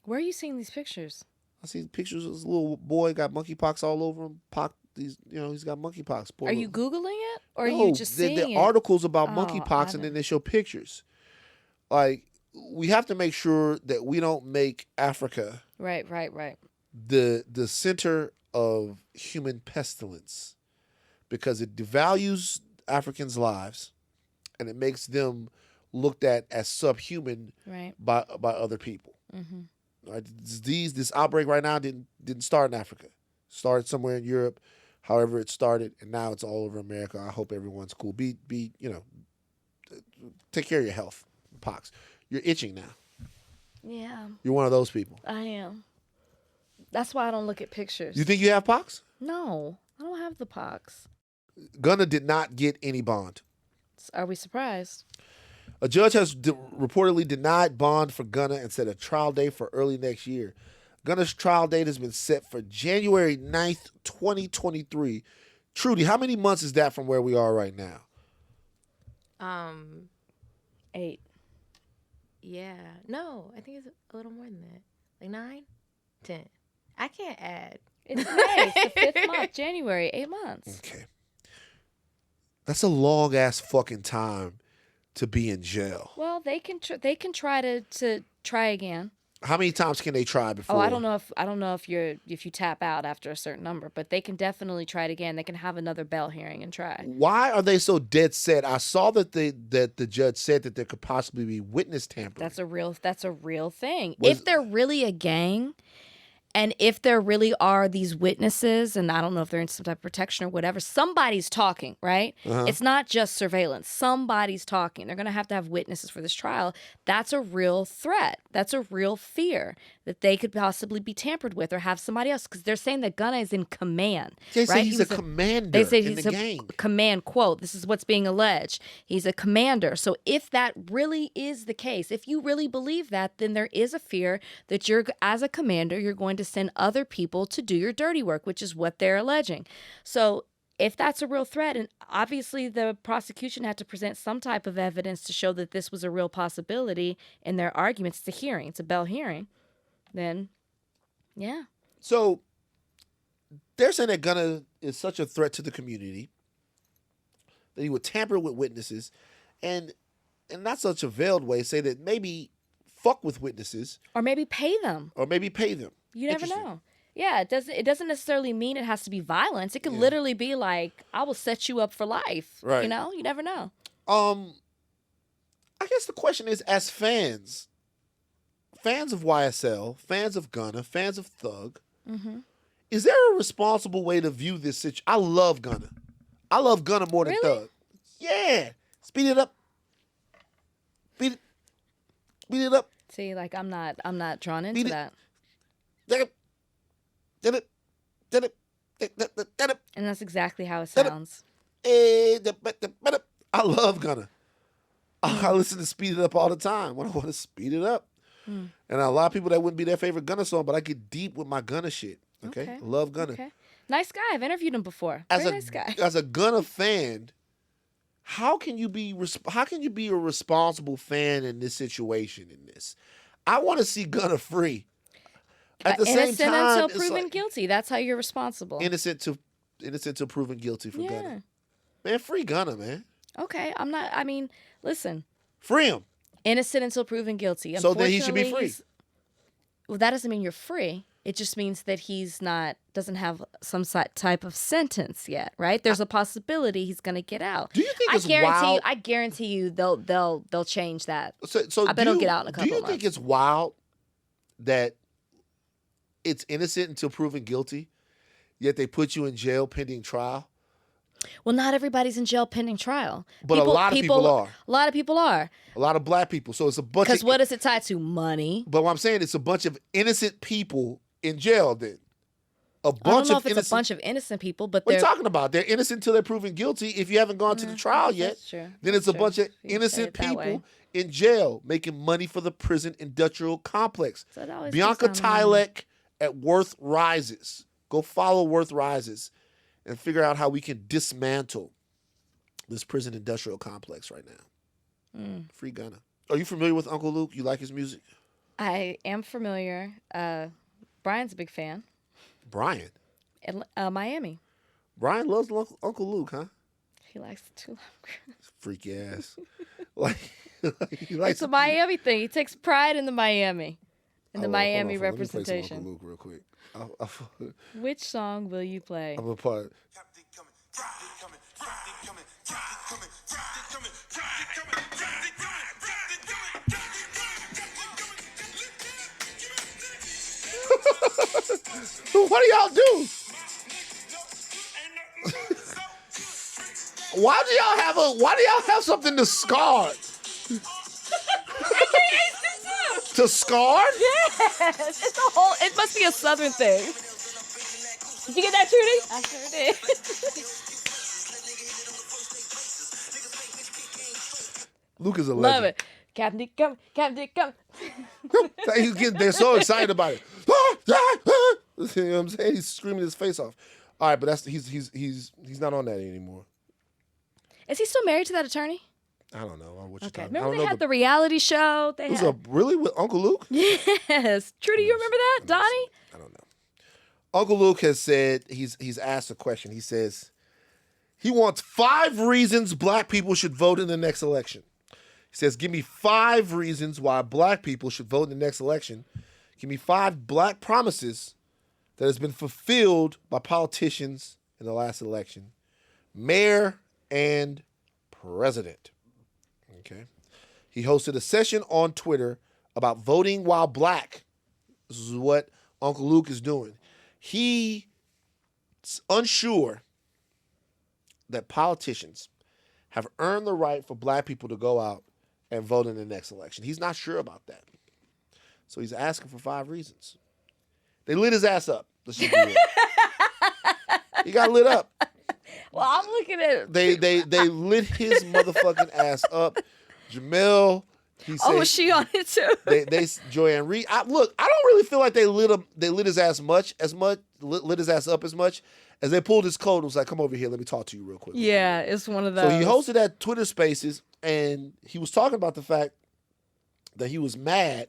Where are you seeing these pictures? I see pictures of this little boy got monkeypox all over him. He's got monkeypox. Are you Googling it? Or are you just seeing it? They're articles about monkeypox and then they show pictures. We have to make sure that we don't make Africa right the center of human pestilence, because it devalues Africans' lives and it makes them looked at as subhuman by other people. Mm-hmm. Right? This outbreak right now didn't start in Africa. It started somewhere in Europe, however it started, and now it's all over America. I hope everyone's cool. Take care of your health. Pox. You're itching now. Yeah. You're one of those people. I am. That's why I don't look at pictures. You think you have pox? No, I don't have the pox. Gunna did not get any bond. Are we surprised? A judge has reportedly denied bond for Gunna and set a trial date for early next year. Gunna's trial date has been set for January 9th, 2023. Trudy, how many months is that from where we are right now? 8. Yeah. No, I think it's a little more than that. Like 9, 10. I can't add. It's May. It's the 5th month, January. 8 months. Okay. That's a long ass fucking time to be in jail. Well, they can try to try again. How many times can they try before? Oh, I don't know if you tap out after a certain number, but they can definitely try it again. They can have another Bell hearing and try. Why are they so dead set? I saw that the judge said that there could possibly be witness tampering. That's a real thing. If they're really a gang, and if there really are these witnesses, and I don't know if they're in some type of protection or whatever, somebody's talking, right? It's not just surveillance. Somebody's talking. They're going to have witnesses for this trial. That's a real threat. That's a real fear that they could possibly be tampered with or have somebody else, because they're saying that Gunna is in command. They right? say he's a commander They say in he's the a gang. command, quote, this is what's being alleged. He's a commander. So if that really is the case, if you really believe that, then there is a fear that you're, as a commander, you're going to send other people to do your dirty work, which is what they're alleging. So if that's a real threat, and obviously the prosecution had to present some type of evidence to show that this was a real possibility in their arguments, it's a hearing, it's a Bell hearing, then yeah. So they're saying that Gunna is such a threat to the community that he would tamper with witnesses, and in not such a veiled way say that maybe fuck with witnesses. Or maybe pay them. You never know. Yeah, it doesn't necessarily mean it has to be violence. It could literally be like, I will set you up for life. Right. You know? You never know. I guess the question is, as fans of YSL, fans of Gunna, fans of Thug, is there a responsible way to view this situation? I love Gunna. I love Gunna more than Thug. Yeah. Speed it up. Speed it up. See, like I'm not drawn into that. And that's exactly how it sounds. I love Gunna. I listen to Speed It Up all the time when I want to speed it up. And a lot of people, that wouldn't be their favorite Gunna song, but I get deep with my Gunna shit. Okay? Love Gunna. Okay. Nice guy. I've interviewed him before. Very nice guy. As a Gunna fan, how can you be a responsible fan in this situation? I want to see Gunna free. At the same time, until proven guilty. That's how you're responsible. Innocent till proven guilty for Gunna. Man, free Gunna, man. Okay, listen. Free him. Innocent until proven guilty. So then he should be free. Well, that doesn't mean you're free. It just means that doesn't have some type of sentence yet, right? There's a possibility he's going to get out. Do you think it's wild? I guarantee you they'll change that. So I bet he'll get out in a couple of months. Do you think it's wild that it's innocent until proven guilty, yet they put you in jail pending trial? Well, not everybody's in jail pending trial. But a lot of people are. A lot of people are. A lot of black people. So it's a bunch of... Because what is it tied to? Money. But what I'm saying, it's a bunch of innocent people in jail then. I don't know if it's a bunch of innocent people, but what are you talking about? They're innocent until they're proven guilty. If you haven't gone to the trial yet, then it's a bunch of innocent people in jail making money for the prison industrial complex. So Bianca Tylek at Worth Rises. Go follow Worth Rises and figure out how we can dismantle this prison industrial complex right now. Free Gunna. Are you familiar with Uncle Luke? You like his music? I am familiar. Brian's a big fan. Brian? Miami. Brian loves Uncle Luke, huh? He likes it too long. Freaky ass. It's a Miami thing. He takes pride in the Miami. In the Miami representation. Let me play some Uncle Luke real quick. Which song will you play? I'm a part. What do y'all do? Why do y'all have something to scar? To scar? Yes, it must be a Southern thing. Did you get that, Trudy? I sure did. Luke is a legend. Love it. Captain, come. They're so excited about it. You know what I'm saying? He's screaming his face off. All right, but he's not on that anymore. Is he still married to that attorney? I don't know. Okay. Remember they had the reality show? Really with Uncle Luke? Yes. Trudy, you remember that? Donnie? I don't know. Uncle Luke has said, he's asked a question. He says he wants 5 reasons black people should vote in the next election. He says, give me 5 reasons why black people should vote in the next election. Give me 5 black promises that has been fulfilled by politicians in the last election. Mayor and president. Okay. He hosted a session on Twitter about voting while black. This is what Uncle Luke is doing. He's unsure that politicians have earned the right for black people to go out and vote in the next election. He's not sure about that. So he's asking for 5 reasons. They lit his ass up. Let's just be real. He got lit up. Well, I'm looking at it. They lit his motherfucking ass up. Jamel, he said. Oh, was she on it too? they Joanne Reed. Look, I don't really feel like they lit his ass lit his ass up as much as they pulled his coat and was like, "Come over here, let me talk to you real quick." Yeah, it's one of those. So he hosted that Twitter Spaces, and he was talking about the fact that he was mad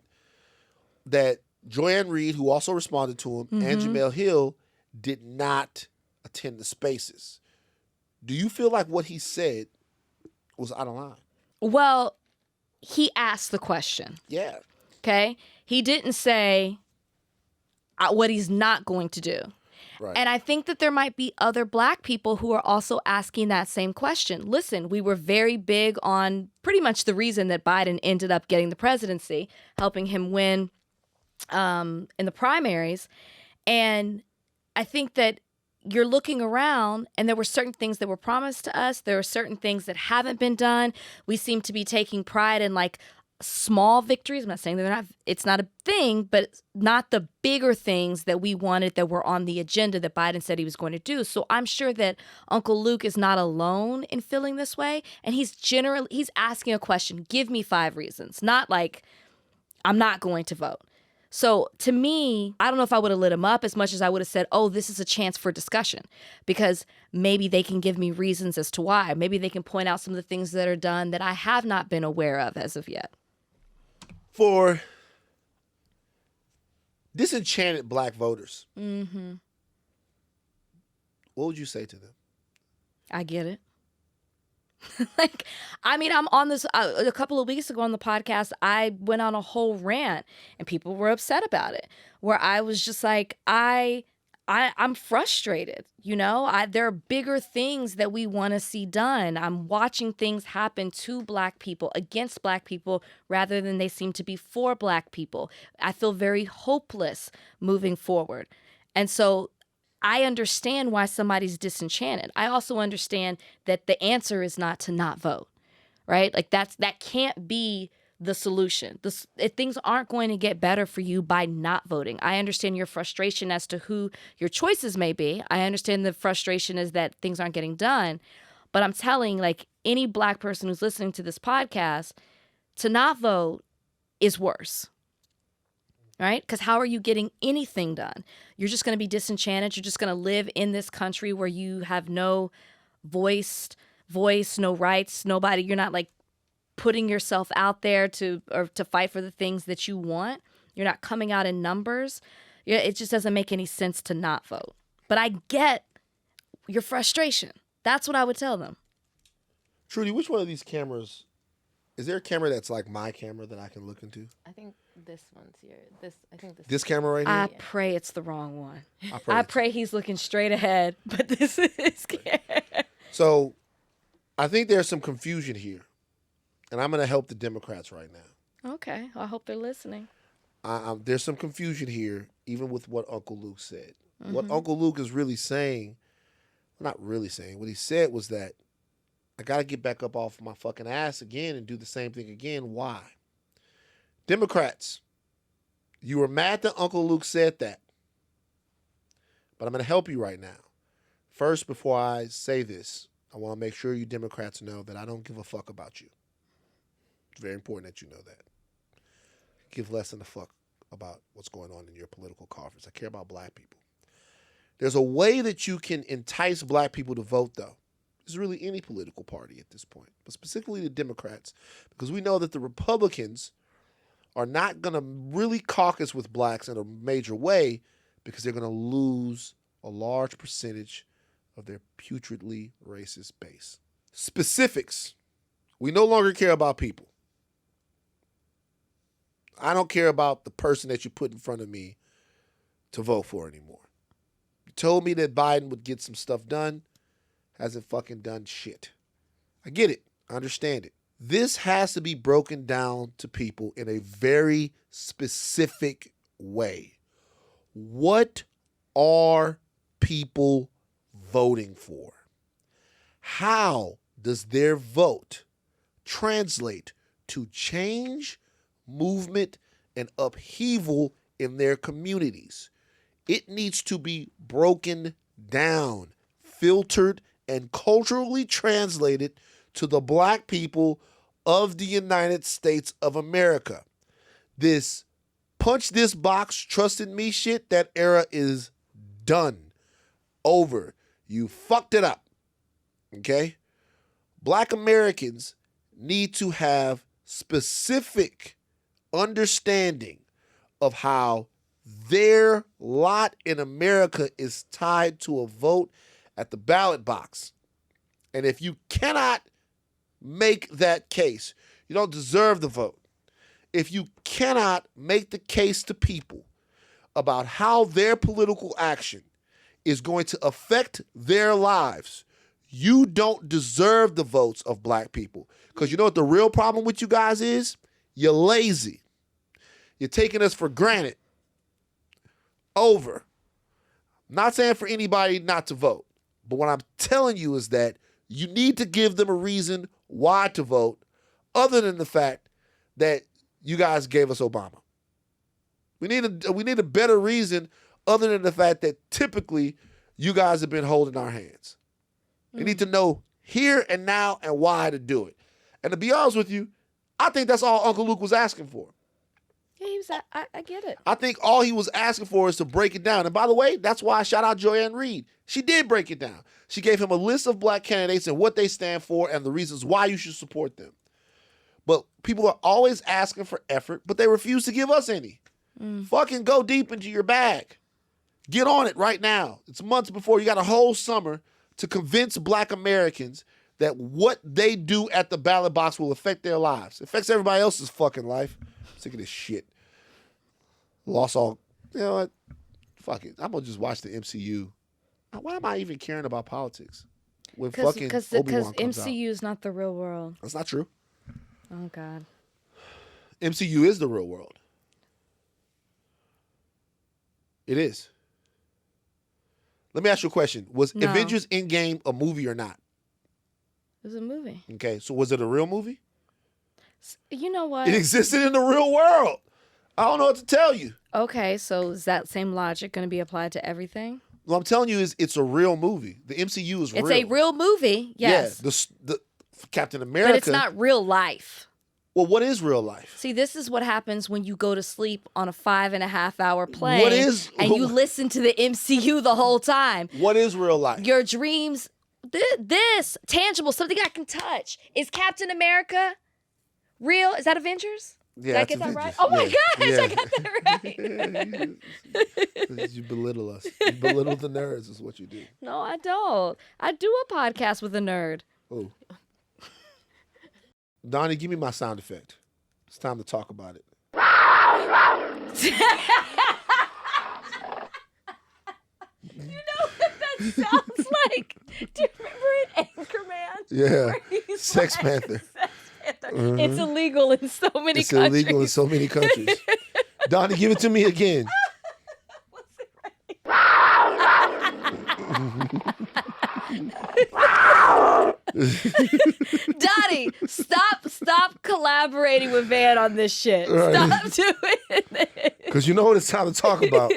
that Joanne Reed, who also responded to him, and Jamel Hill did not attend the Spaces. Do you feel like what he said was out of line? Well, he asked the question. Yeah. Okay? He didn't say what he's not going to do. Right. And I think that there might be other black people who are also asking that same question. Listen, we were very big on pretty much the reason that Biden ended up getting the presidency, helping him win in the primaries. And I think that you're looking around and there were certain things that were promised to us. There are certain things that haven't been done. We seem to be taking pride in like small victories. I'm not saying it's not a thing, but not the bigger things that we wanted that were on the agenda that Biden said he was going to do. So I'm sure that Uncle Luke is not alone in feeling this way. And he's asking a question. Give me 5 reasons. Not like, I'm not going to vote. So to me, I don't know if I would have lit him up as much as I would have said, oh, this is a chance for discussion, because maybe they can give me reasons as to why. Maybe they can point out some of the things that are done that I have not been aware of as of yet. For disenchanted black voters, Mm-hmm. what would you say to them? I get it. I'm on this a couple of weeks ago on the podcast. I went on a whole rant and people were upset about it, where I was just like, I'm frustrated. There are bigger things that we want to see done. I'm watching things happen to black people, against black people, rather than they seem to be for black people. I feel very hopeless moving forward. And so I understand why somebody's disenchanted. I also understand that the answer is not to not vote, right? Like that can't be the solution. Things aren't going to get better for you by not voting. I understand your frustration as to who your choices may be. I understand the frustration is that things aren't getting done. But I'm telling any black person who's listening to this podcast, to not vote is worse. Right? Because how are you getting anything done? You're just going to be disenchanted. You're just going to live in this country where you have no voice, no rights, nobody. You're not putting yourself out there to fight for the things that you want. You're not coming out in numbers. It just doesn't make any sense to not vote. But I get your frustration. That's what I would tell them. Trudy, which one of these cameras, is there a camera that's like my camera that I can look into? I think this one's here. This camera right here? I pray it's the wrong one. I pray he's looking straight ahead, but this is scary. So I think there's some confusion here, and I'm going to help the Democrats right now. Okay. Well, I hope they're listening. There's some confusion here, even with what Uncle Luke said. Mm-hmm. What Uncle Luke is really saying, not really saying, what he said was that I got to get back up off my fucking ass again and do the same thing again. Why? Democrats, you were mad that Uncle Luke said that. But I'm going to help you right now. First, before I say this, I want to make sure you Democrats know that I don't give a fuck about you. It's very important that you know that. Give less than a fuck about what's going on in your political coffers. I care about black people. There's a way that you can entice black people to vote, though. There's really any political party at this point, but specifically the Democrats, because we know that the Republicans are not going to really caucus with blacks in a major way because they're going to lose a large percentage of their putridly racist base. Specifics. We no longer care about people. I don't care about the person that you put in front of me to vote for anymore. You told me that Biden would get some stuff done. Hasn't fucking done shit. I get it. I understand it. This has to be broken down to people in a very specific way. What are people voting for? How does their vote translate to change, movement, and upheaval in their communities? It needs to be broken down, filtered, and culturally translated to the black people of the United States of America. This punch this box, trust in me shit, that era is done. Over. You fucked it up. Okay? Black Americans need to have specific understanding of how their lot in America is tied to a vote at the ballot box. And if you cannot make that case, you don't deserve the vote. If you cannot make the case to people about how their political action is going to affect their lives, you don't deserve the votes of black people. Because you know what the real problem with you guys is? You're lazy. You're taking us for granted. Over. Not saying for anybody not to vote. But what I'm telling you is that you need to give them a reason why to vote, other than the fact that you guys gave us Obama. We need a better reason other than the fact that typically you guys have been holding our hands. We need to know here and now and why to do it. And to be honest with you, I think that's all Uncle Luke was asking for. Yeah, he was. I get it. I think all he was asking for is to break it down. And by the way, that's why I shout out Joyanne Reed. She did break it down. She gave him a list of black candidates and what they stand for and the reasons why you should support them. But people are always asking for effort, but they refuse to give us any. Fucking go deep into your bag. Get on it right now. It's months before. You got a whole summer to convince black Americans that what they do at the ballot box will affect their lives. It affects everybody else's fucking life. I'm sick of this shit. Lost all, you know what? Fuck it. I'm going to just watch the MCU. Why am I even caring about politics? When fucking Obi-Wan comes out. MCU is not the real world. That's not true. Oh, God. MCU is the real world. It is. Let me ask you a question. Was No. Avengers Endgame a movie or not? It was a movie. Okay, so was it a real movie? You know what? It existed in the real world. I don't know what to tell you. Okay, so is that same logic going to be applied to everything? What I'm telling you is it's a real movie. The MCU is real. It's a real movie, yes. Yeah, the Captain America. But it's not real life. Well, what is real life? See, this is what happens when you go to sleep on a 5.5 hour plane and you listen to the MCU the whole time. What is real life? Your dreams, this tangible, something I can touch. Is Captain America real? Is that Avengers? Yeah, Did I get that right? Oh my gosh, I got that right. You belittle us. You belittle the nerds is what you do. No, I don't. I do a podcast with a nerd. Oh. Donnie, give me my sound effect. It's time to talk about it. You know what that sounds like? Do you remember in Anchorman? Yeah. Sex Panther. Mm-hmm. It's illegal in so many it's countries. Illegal in so many countries. Donnie, give it to me again. Donnie, stop collaborating with Van on this shit. Right. Stop doing it. Because you know what it's time to talk about?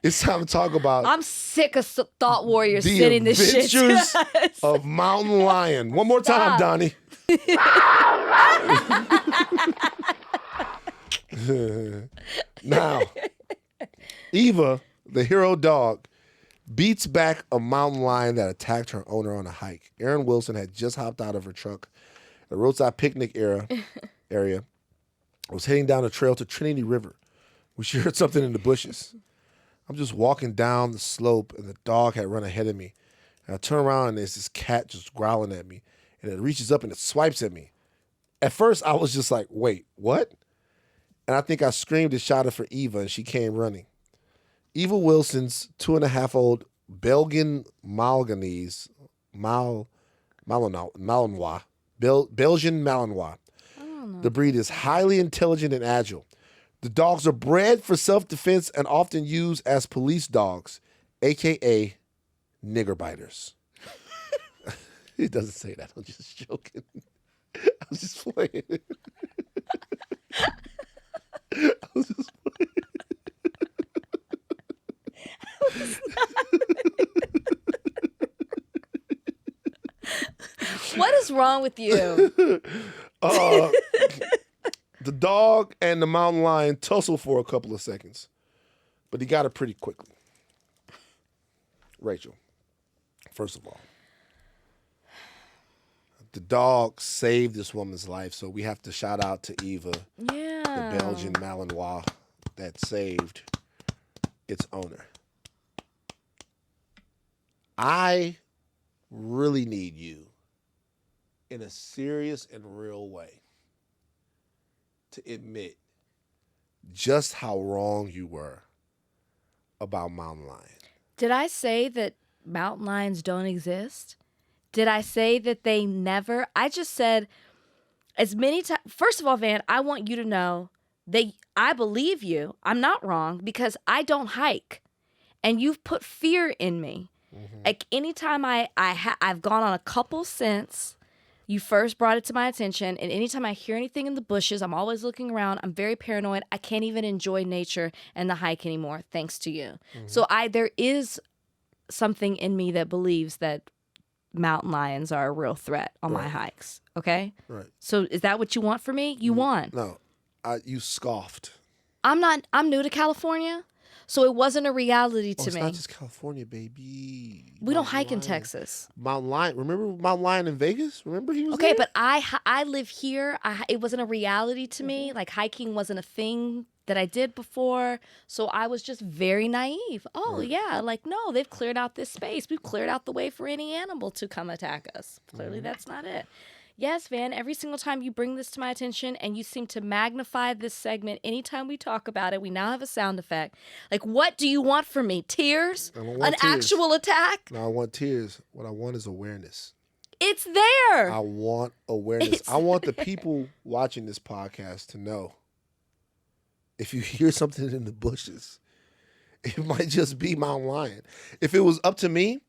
It's time to talk about I'm sick of Thought Warriors the sitting this shit. Adventures of Mountain Lion. One more time, Donnie. Now, Eva, the hero dog, beats back a mountain lion that attacked her owner on a hike. Erin Wilson had just hopped out of her truck at the roadside picnic area, was heading down a trail to Trinity River when she heard something in the bushes. I'm just walking down the slope, and the dog had run ahead of me. And I turn around, and there's this cat just growling at me, and it reaches up and it swipes at me. At first, I was just like, wait, what? and I think I screamed and shouted for Eva, and she came running. Eva Wilson's 2.5-year-old Belgian Malinois, Belgian Malinois. The breed is highly intelligent and agile. The dogs are bred for self-defense and often used as police dogs, a.k.a. nigger biters. It doesn't say that. I'm just joking. I was just playing. I was just playing. What is wrong with you? The dog and the mountain lion tussle for a couple of seconds, but he got it pretty quickly. Rachel, first of all, the dog saved this woman's life, so we have to shout out to Eva, the Belgian Malinois that saved its owner. I really need you in a serious and real way to admit just how wrong you were about mountain lion. Did I say that mountain lions don't exist? Did I say that they never? I just said as many times. First of all, Van, I want you to know that I believe you. I'm not wrong because I don't hike, and you've put fear in me. Mm-hmm. Like anytime I've gone on a couple since you first brought it to my attention, and anytime I hear anything in the bushes, I'm always looking around. I'm very paranoid. I can't even enjoy nature and the hike anymore, thanks to you. Mm-hmm. So there is something in me that believes that mountain lions are a real threat on my hikes. Okay? Right. So is that what you want for me? You won. No, you scoffed. I'm new to California, so it wasn't a reality to It's me. not just California, baby. We don't hike in Texas. Mountain lion. Remember Mountain Lion in Vegas? Remember he was okay, there? but I live here. It wasn't a reality to me. Like hiking wasn't a thing that I did before. So I was just very naive. Oh, yeah. Like, no, they've cleared out this space. We've cleared out the way for any animal to come attack us. Clearly, that's not it. Yes, Van, every single time you bring this to my attention and you seem to magnify this segment anytime we talk about it, we now have a sound effect. Like, what do you want from me? Tears? An actual attack? No, I want tears. What I want is awareness. It's there. I want awareness. I want the people watching this podcast to know if you hear something in the bushes, it might just be mountain lion. If it was up to me,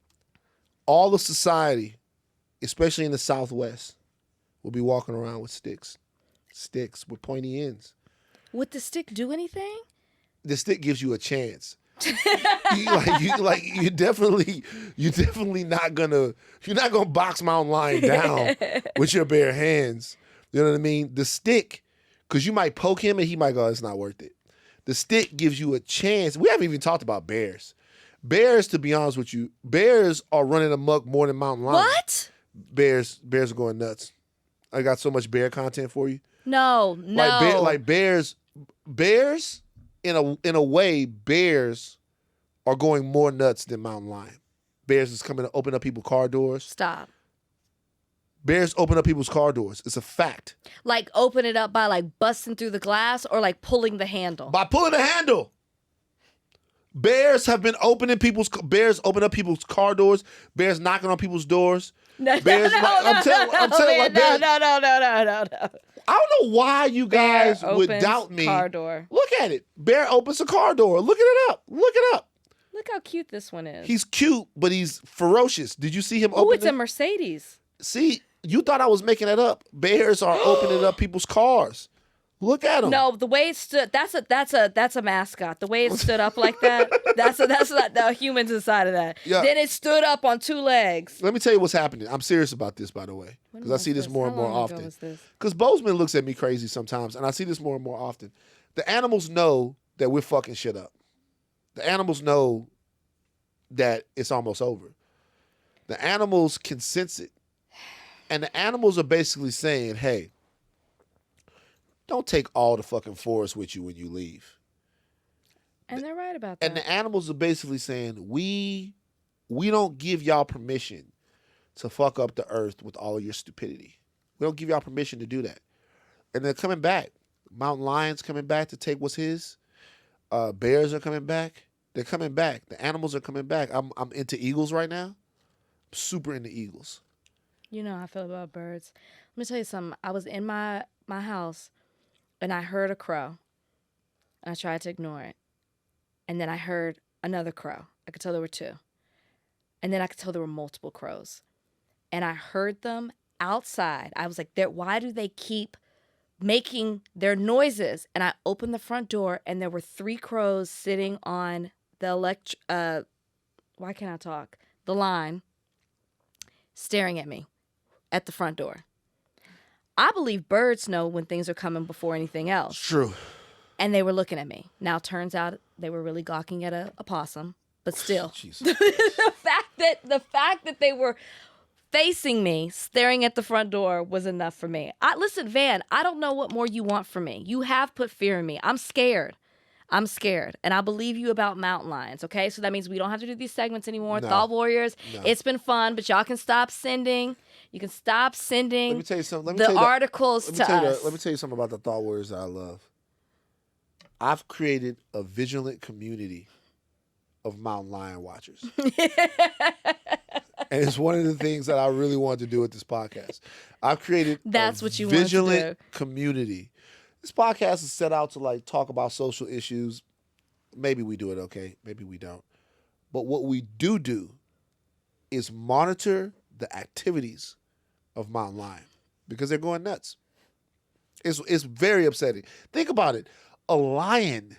all of society, especially in the Southwest, will be walking around with sticks with pointy ends. Would the stick do anything? The stick gives you a chance. You're definitely not gonna box mountain lion down with your bare hands. You know what I mean? The stick, because you might poke him and he might go, it's not worth it. The stick gives you a chance. We haven't even talked about bears. Bears, to be honest with you, bears are running amok more than mountain lions. What? Bears are going nuts. I got so much bear content for you. No. Like bears in a way, bears are going more nuts than mountain lion. Bears is coming to open up people's car doors. Stop. Bears open up people's car doors. It's a fact. Like open it up by like busting through the glass or like pulling the handle? By pulling the handle. Bears open up people's car doors. Bears knocking on people's doors. No. I don't know why you guys would doubt me. Car door. Look at it. Bear opens a car door. Look it up. Look how cute this one is. He's cute, but he's ferocious. Did you see him open? Oh, it's a Mercedes. See, you thought I was making that up. Bears are opening up people's cars. Look at him. No, the way it stood, that's a mascot. The way it stood up like that, that's the humans inside of that. Yeah. Then it stood up on two legs. Let me tell you what's happening. I'm serious about this, by the way, because I see this more and more often. Because Bozeman looks at me crazy sometimes, and I see this more and more often. The animals know that we're fucking shit up. The animals know that it's almost over. The animals can sense it. And the animals are basically saying, hey, don't take all the fucking forest with you when you leave. And they're right about that. And the animals are basically saying, we don't give y'all permission to fuck up the earth with all of your stupidity. We don't give y'all permission to do that. And they're coming back. Mountain lions coming back to take what's his. Bears are coming back. They're coming back. The animals are coming back. I'm into eagles right now. I'm super into eagles. You know how I feel about birds. Let me tell you something. I was in my house and I heard a crow. And I tried to ignore it. And then I heard another crow. I could tell there were two. And then I could tell there were multiple crows. And I heard them outside. I was like, why do they keep making their noises? And I opened the front door and there were 3 crows sitting on the why can't I talk? The line, staring at me at the front door. I believe birds know when things are coming before anything else. True. And they were looking at me. Now, turns out they were really gawking at a possum. But still, the fact that they were facing me, staring at the front door was enough for me. Listen, Van, I don't know what more you want from me. You have put fear in me. I'm scared. And I believe you about mountain lions, okay? So that means we don't have to do these segments anymore. No. Thought Warriors, No. It's been fun, but y'all can stop sending. You can stop sending Let me tell you something. articles to us. Let me tell you something about the Thought Warriors that I love. I've created a vigilant community of mountain lion watchers. And it's one of the things that I really want to do with this podcast. I've created That's a what you want to vigilant do. community. This podcast is set out to like talk about social issues. Maybe we do it okay. Maybe we don't. But what we do is monitor the activities of mountain lion because they're going nuts. It's very upsetting. Think about it. A lion,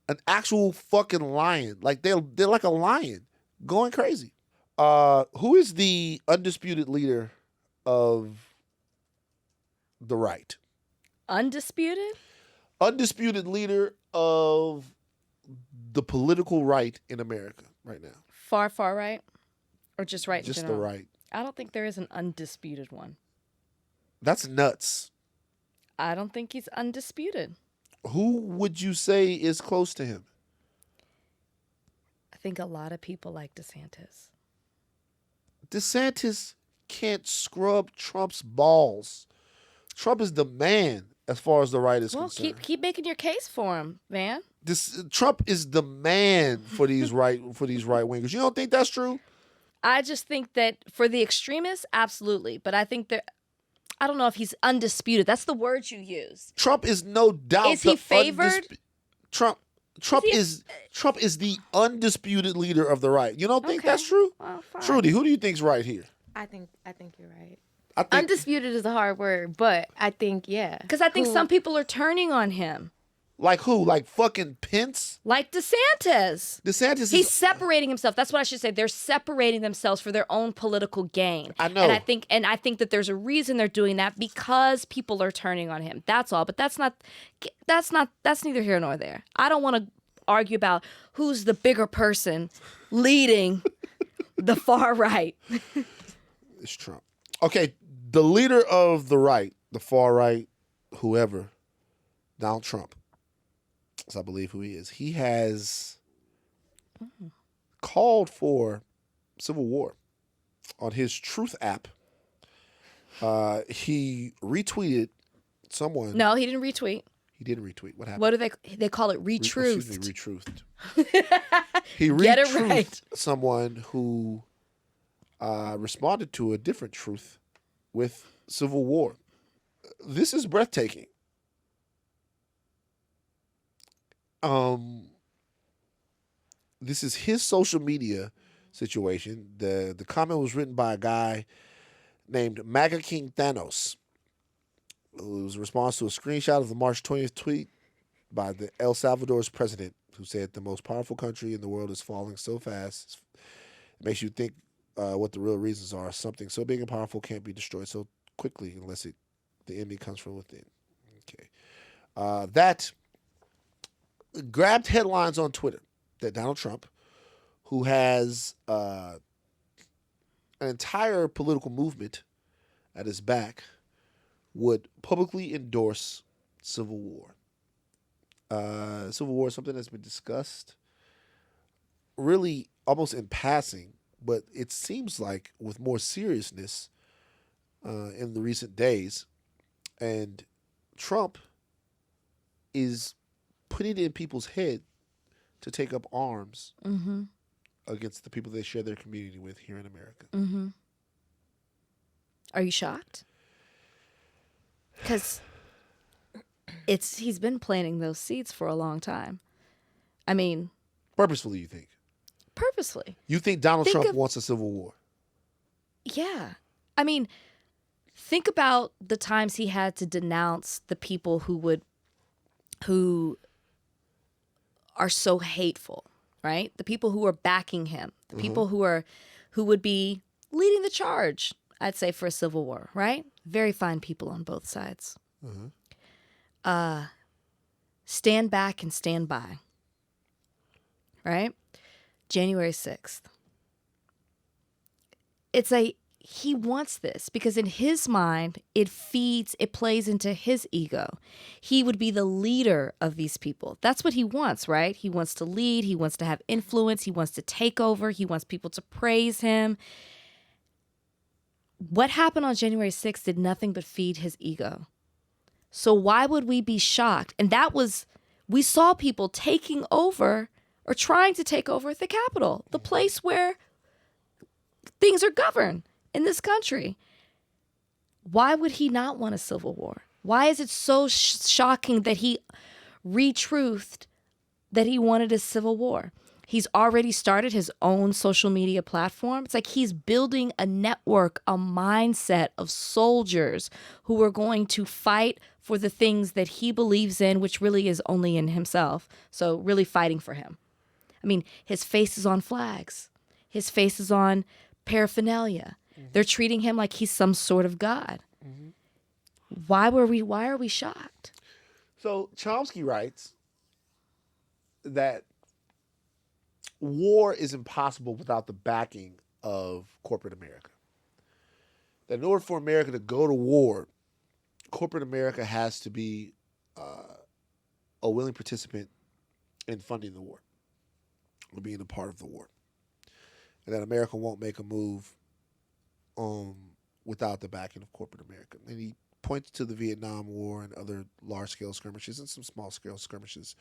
an actual fucking lion, like they're like a lion going crazy. Who is the undisputed leader of the right? Undisputed? Undisputed leader of the political right in America right now. Far right? Or just right in Just the general? right. I don't think there is an undisputed one. That's nuts. I don't think he's undisputed. Who would you say is close to him? I think a lot of people like DeSantis. DeSantis can't scrub Trump's balls. Trump is the man as far as the right is concerned. Keep making your case for him, man. Trump is the man for these right wingers. You don't think that's true? I just think that for the extremists, absolutely. But I think that I don't know if he's undisputed. That's the word you use. Trup is no doubt. Is he favored? Trump is the undisputed leader of the right. You don't think that's true? Well, fine. Trudy, who do you think's right here? I think you're right. I think Undisputed is a hard word, but I think because I think some people are turning on him. Like who? Like fucking Pence? Like DeSantis. He's separating himself. That's what I should say. They're separating themselves for their own political gain. I know. And I think that there's a reason they're doing that because people are turning on him. That's all. But that's neither here nor there. I don't want to argue about who's the bigger person leading the far right. It's Trump. Okay, the leader of the right, the far right, whoever, Donald Trump. I believe who he is. He has called for civil war on his Truth app. He retweeted someone. No, he didn't retweet. He didn't retweet. What happened? What do they call it? Retruthed. Excuse me, retruthed. He Get it retruthed right. someone who responded to a different truth with civil war. This is breathtaking. This is his social media situation. The comment was written by a guy named MAGA King Thanos. It was a response to a screenshot of the March 20th tweet by the El Salvador's president, who said the most powerful country in the world is falling so fast. It makes you think what the real reasons are. Something so big and powerful can't be destroyed so quickly unless the enemy comes from within. Okay. That grabbed headlines on Twitter that Donald Trump, who has an entire political movement at his back, would publicly endorse civil war. Civil war is something that's been discussed really almost in passing, but it seems like with more seriousness in the recent days. And Trump is putting it in people's head to take up arms against the people they share their community with here in America. Mm-hmm. Are you shocked? Because he's been planting those seeds for a long time. I mean, purposefully, you think? Purposely. You think Donald Trump wants a civil war? Yeah. I mean, think about the times he had to denounce the people who are so hateful, right? The people who are backing him, the people who would be leading the charge, I'd say, for a civil war, right? Very fine people on both sides. Stand back and stand by, right? January 6th. He wants this because in his mind, it plays into his ego. He would be the leader of these people. That's what he wants, right? He wants to lead. He wants to have influence. He wants to take over. He wants people to praise him. What happened on January 6th did nothing but feed his ego. So why would we be shocked? And we saw people taking over or trying to take over the Capitol, the place where things are governed in this country. Why would he not want a civil war? Why is it so shocking that he retruthed that he wanted a civil war? He's already started his own social media platform. It's like he's building a network, a mindset of soldiers who are going to fight for the things that he believes in, which really is only in himself. So really fighting for him. I mean, his face is on flags. His face is on paraphernalia. They're treating him like he's some sort of god. Why are we shocked? So Chomsky writes that war is impossible without the backing of corporate America. That in order for America to go to war, corporate America has to be a willing participant in funding the war or being a part of the war. And that America won't make a move without the backing of corporate America. And he points to the Vietnam War and other large-scale skirmishes and some small-scale skirmishes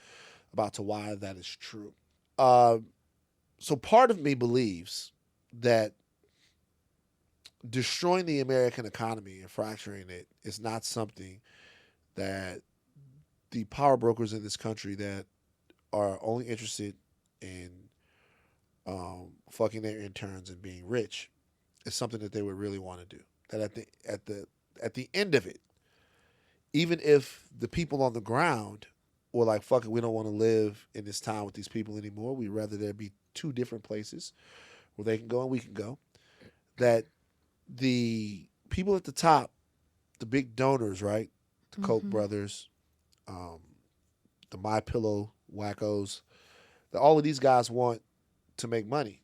about to why that is true. So part of me believes that destroying the American economy and fracturing it is not something that the power brokers in this country that are only interested in fucking their interns and being rich is something that they would really want to do. That at the end of it, even if the people on the ground were like, fuck it, we don't want to live in this town with these people anymore. We'd rather there be two different places where they can go and we can go. That the people at the top, the big donors, right? The Koch brothers, the My Pillow wackos, that all of these guys want to make money.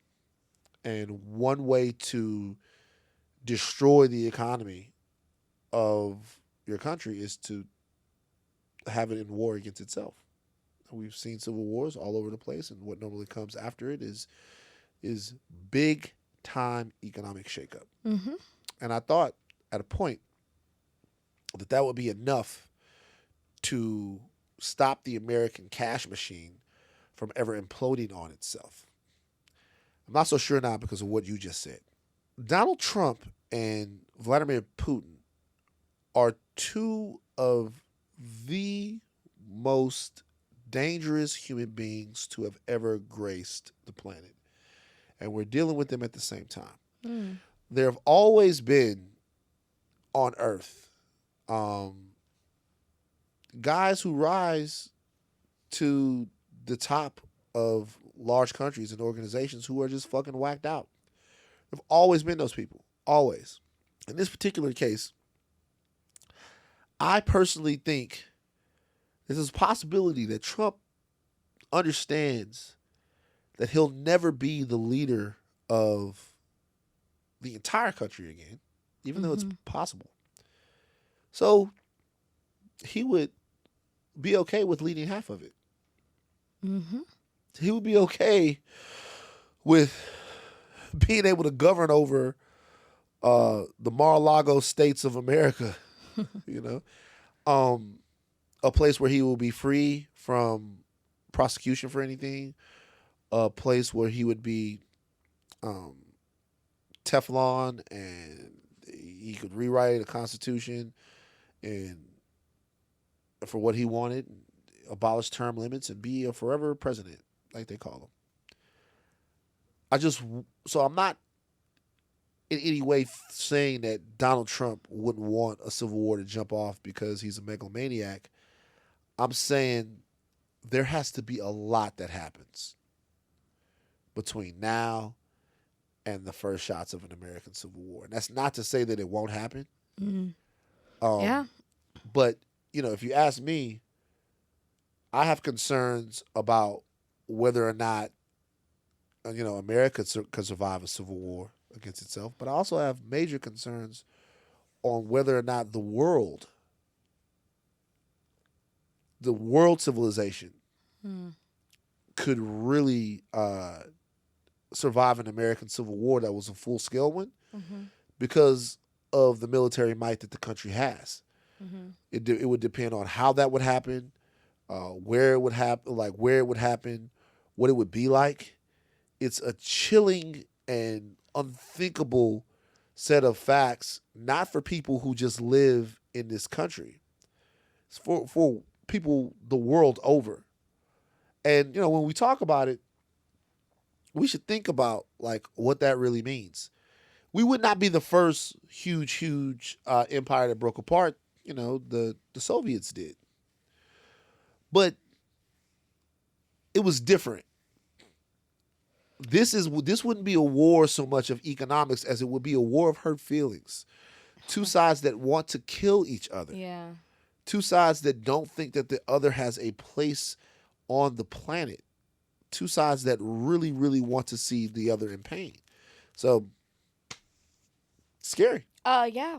And one way to destroy the economy of your country is to have it in war against itself. We've seen civil wars all over the place, and what normally comes after it is big time economic shakeup. And I thought at a point that would be enough to stop the American cash machine from ever imploding on itself. I'm not so sure now because of what you just said. Donald Trump and Vladimir Putin are two of the most dangerous human beings to have ever graced the planet. And we're dealing with them at the same time. There have always been on Earth guys who rise to the top of large countries and organizations who are just fucking whacked out. There have always been those people. Always. In this particular case, I personally think there's a possibility that Trump understands that he'll never be the leader of the entire country again, even though it's possible. So he would be okay with leading half of it. He would be okay with being able to govern over the Mar-a-Lago states of America, you know, a place where he will be free from prosecution for anything, a place where he would be Teflon and he could rewrite a constitution and for what he wanted, abolish term limits and be a forever president, like they call him. So I'm not in any way saying that Donald Trump wouldn't want a civil war to jump off because he's a megalomaniac. I'm saying there has to be a lot that happens between now and the first shots of an American Civil War. And that's not to say that it won't happen. Mm-hmm. Yeah. But, if you ask me, I have concerns about whether or not, America could survive a civil war against itself. But I also have major concerns on whether or not the world civilization could really survive an American Civil War that was a full-scale one because of the military might that the country has. It would depend on how that would happen, where it would happen, what it would be like. It's a chilling and unthinkable set of facts, not for people who just live in this country. It's for people the world over. And, when we talk about it, we should think about, what that really means. We would not be the first huge empire that broke apart. The Soviets did. But it was different. This wouldn't be a war so much of economics as it would be a war of hurt feelings. Two sides that want to kill each other. Yeah. Two sides that don't think that the other has a place on the planet. Two sides that really, really want to see the other in pain. So, scary. Yeah.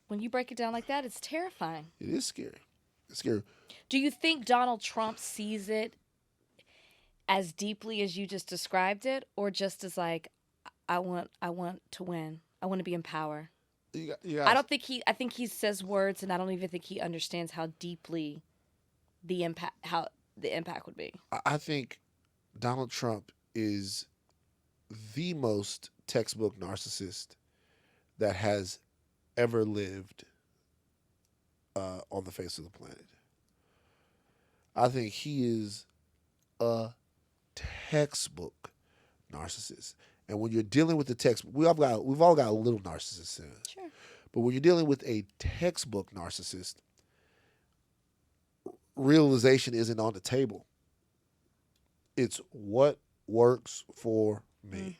When you break it down like that, it's terrifying. It is scary. It's scary. Do you think Donald Trump sees it as deeply as you just described it, or just as like, I want to win. I want to be in power. I think he says words, and I don't even think he understands how deeply the impact would be. I think Donald Trump is the most textbook narcissist that has ever lived on the face of the planet. I think he is a textbook narcissist. And when you're dealing with the text, we've all got a little narcissist in it. Sure. But when you're dealing with a textbook narcissist, realization isn't on the table. It's what works for me.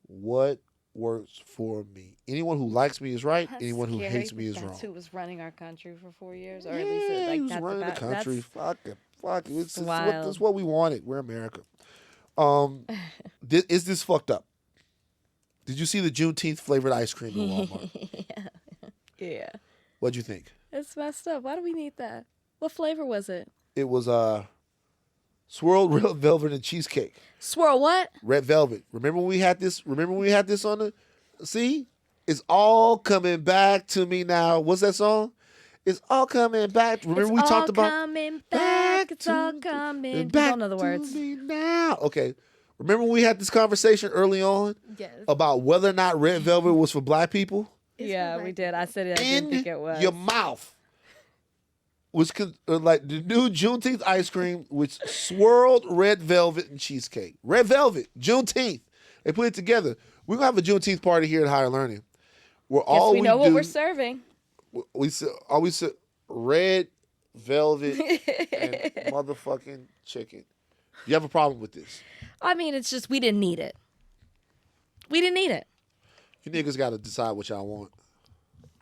What works for me. Anyone who likes me is right. Anyone who hates me is wrong. That's who was running our country for 4 years, or Yeah, at least he was running the country. Fuck it. It's what we wanted. We're America. Is this fucked up? Did you see the Juneteenth flavored ice cream in Walmart? Yeah. What'd you think? It's messed up. Why do we need that? What flavor was it? It was swirled red velvet and cheesecake. Swirl what? Red velvet. Remember when we had this on the... See? It's all coming back to me now. What's that song? It's all coming back. Remember we talked about... Coming back. It's all coming back. I don't know the words. To me now. Okay. Remember when we had this conversation early on? Yes. About whether or not red velvet was for black people? Yeah, we did. I said it. I didn't think it was. Your mouth was like the new Juneteenth ice cream with swirled red velvet and cheesecake. Red velvet, Juneteenth. They put it together. We're gonna have a Juneteenth party here at Higher Learning. Where all we know what we're serving. We always say red velvet and motherfucking chicken. You have a problem with this? I mean, it's just we didn't need it. We didn't need it. You niggas got to decide what y'all want.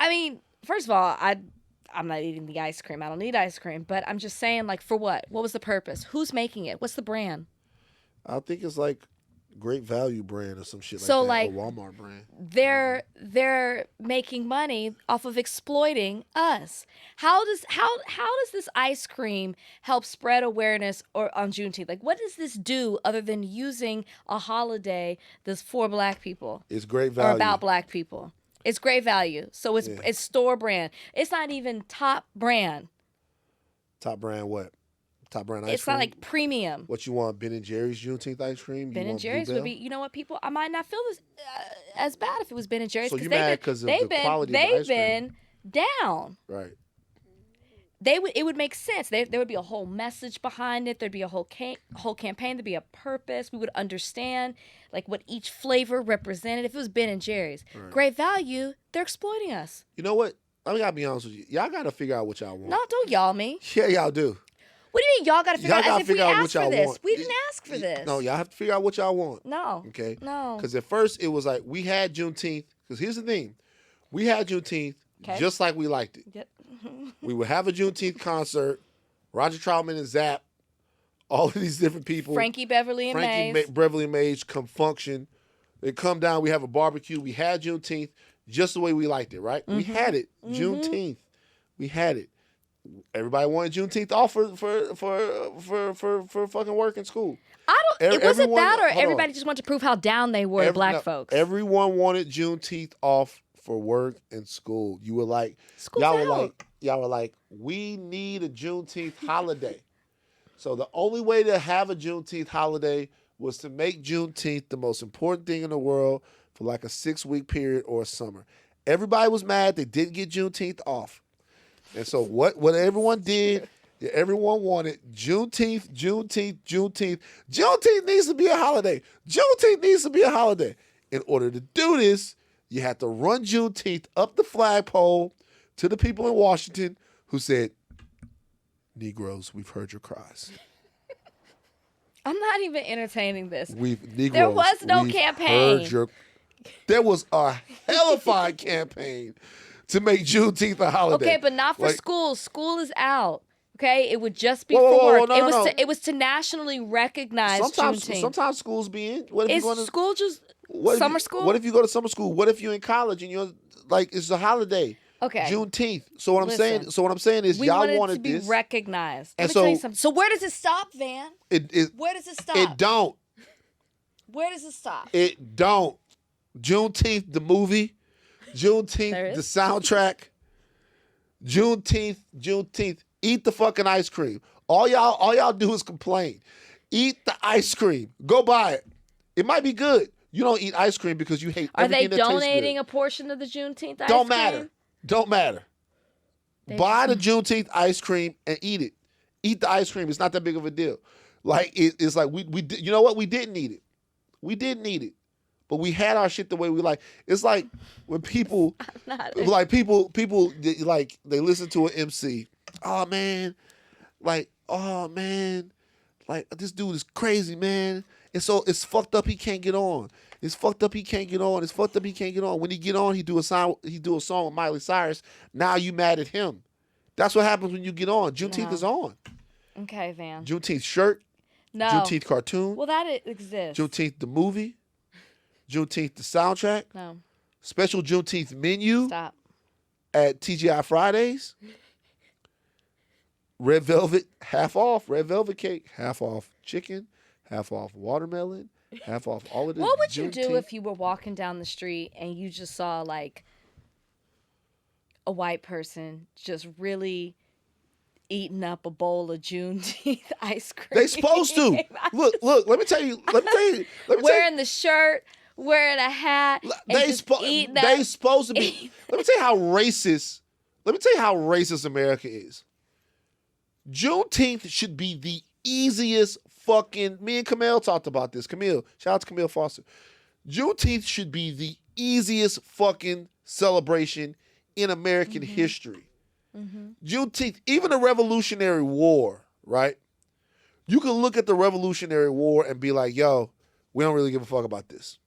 I mean, first of all, I'm not eating the ice cream. I don't need ice cream. But I'm just saying, like, for what? What was the purpose? Who's making it? What's the brand? I think it's like Great Value brand or some shit like So, that. like, or Walmart brand. They're making money off of exploiting us. How does this ice cream help spread awareness on Juneteenth? Like, what does this do other than using a holiday that's for black people? It's great value. Or about black people. It's great value. So it's store brand. It's not even top brand. Top brand what? Top brand ice It's cream? not like premium. What you want? Ben and Jerry's Juneteenth ice cream? Ben and Jerry's would be. You know what, people? I might not feel this as bad if it was Ben and Jerry's. So you mad because of the quality of the ice cream? They've been down. Right. It would make sense. There would be a whole message behind it. There'd be a whole campaign. There'd be a purpose. We would understand like what each flavor represented. If it was Ben and Jerry's, great value. They're exploiting us. You know what? I gotta be honest with you. Y'all gotta figure out what y'all want. No, don't y'all me. Yeah, y'all do. What do you mean y'all gotta figure out? As if we asked for this. Want. We didn't ask for this. No, y'all have to figure out what y'all want. No. Okay. No. Because at first it was like we had Juneteenth. Because here's the thing, we had Juneteenth just like we liked it. Yep. We would have a Juneteenth concert. Roger Troutman and Zapp, all of these different people. Frankie Beverly and Maze. Beverly and Maze come function. They come down. We have a barbecue. We had Juneteenth just the way we liked it, right? We had it. Juneteenth. We had it. Everybody wanted Juneteenth off for fucking work and school. It wasn't that, or everybody just wanted to prove how down they were, black folks. Everyone wanted Juneteenth off for work and school. You were like, y'all were like, we need a Juneteenth holiday. So the only way to have a Juneteenth holiday was to make Juneteenth the most important thing in the world for like a 6-week period or a summer. Everybody was mad they didn't get Juneteenth off. And so what everyone did, everyone wanted Juneteenth. Juneteenth needs to be a holiday. Juneteenth needs to be a holiday. In order to do this, you had to run Juneteenth up the flagpole to the people in Washington who said, Negroes, we've heard your cries. I'm not even entertaining this. Negroes, there was no campaign. There was a hellified campaign to make Juneteenth a holiday. Okay, but not for schools. School is out. Okay, it would just be for work. It was to nationally recognize Juneteenth. Sometimes schools be in. What if school just summer school? What if you go to summer school? What if you're in college and you're like it's a holiday? Okay, Juneteenth. So what I'm saying is y'all wanted this to be recognized. And Let me tell you something. So where does it stop, Van? Where does it stop? It don't. Where does it stop? It don't. Juneteenth the movie. Juneteenth the soundtrack. Juneteenth. Eat the fucking ice cream. All y'all do is complain. Eat the ice cream. Go buy it. It might be good. You don't eat ice cream because you hate everything that tastes good. Are they donating a portion of the Juneteenth ice Don't cream? matter. Don't matter. Buy the Juneteenth ice cream and eat it. Eat the ice cream. It's not that big of a deal. Like it's like we you know what? We didn't need it. We didn't need it. But we had our shit the way we like. It's like when people like people like they listen to an MC. Oh man, like this dude is crazy, man. And so it's fucked up. He can't get on. It's fucked up. He can't get on. It's fucked up. He can't get on. When he get on, he do a song with Miley Cyrus. Now you mad at him. That's what happens when you get on. Juneteenth is on. Okay, Van. Juneteenth shirt. No. Juneteenth cartoon. Well, that exists. Juneteenth the movie. Juneteenth the soundtrack. No. Special Juneteenth menu. Stop. At TGI Fridays. Red velvet, half off. Red velvet cake, half off chicken, half off watermelon, half off all of this. What would you do if you were walking down the street and you just saw like a white person just really eating up a bowl of Juneteenth ice cream? They supposed to. Look, let me tell you. Wearing the shirt, wearing a hat, they supposed to be. Let me tell you how racist. Let me tell you how racist America is. Juneteenth should be the easiest fucking. Me and Camille talked about this. Camille, shout out to Camille Foster. Juneteenth should be the easiest fucking celebration in American history. Juneteenth, even the Revolutionary War, right? You can look at the Revolutionary War and be like, yo, we don't really give a fuck about this.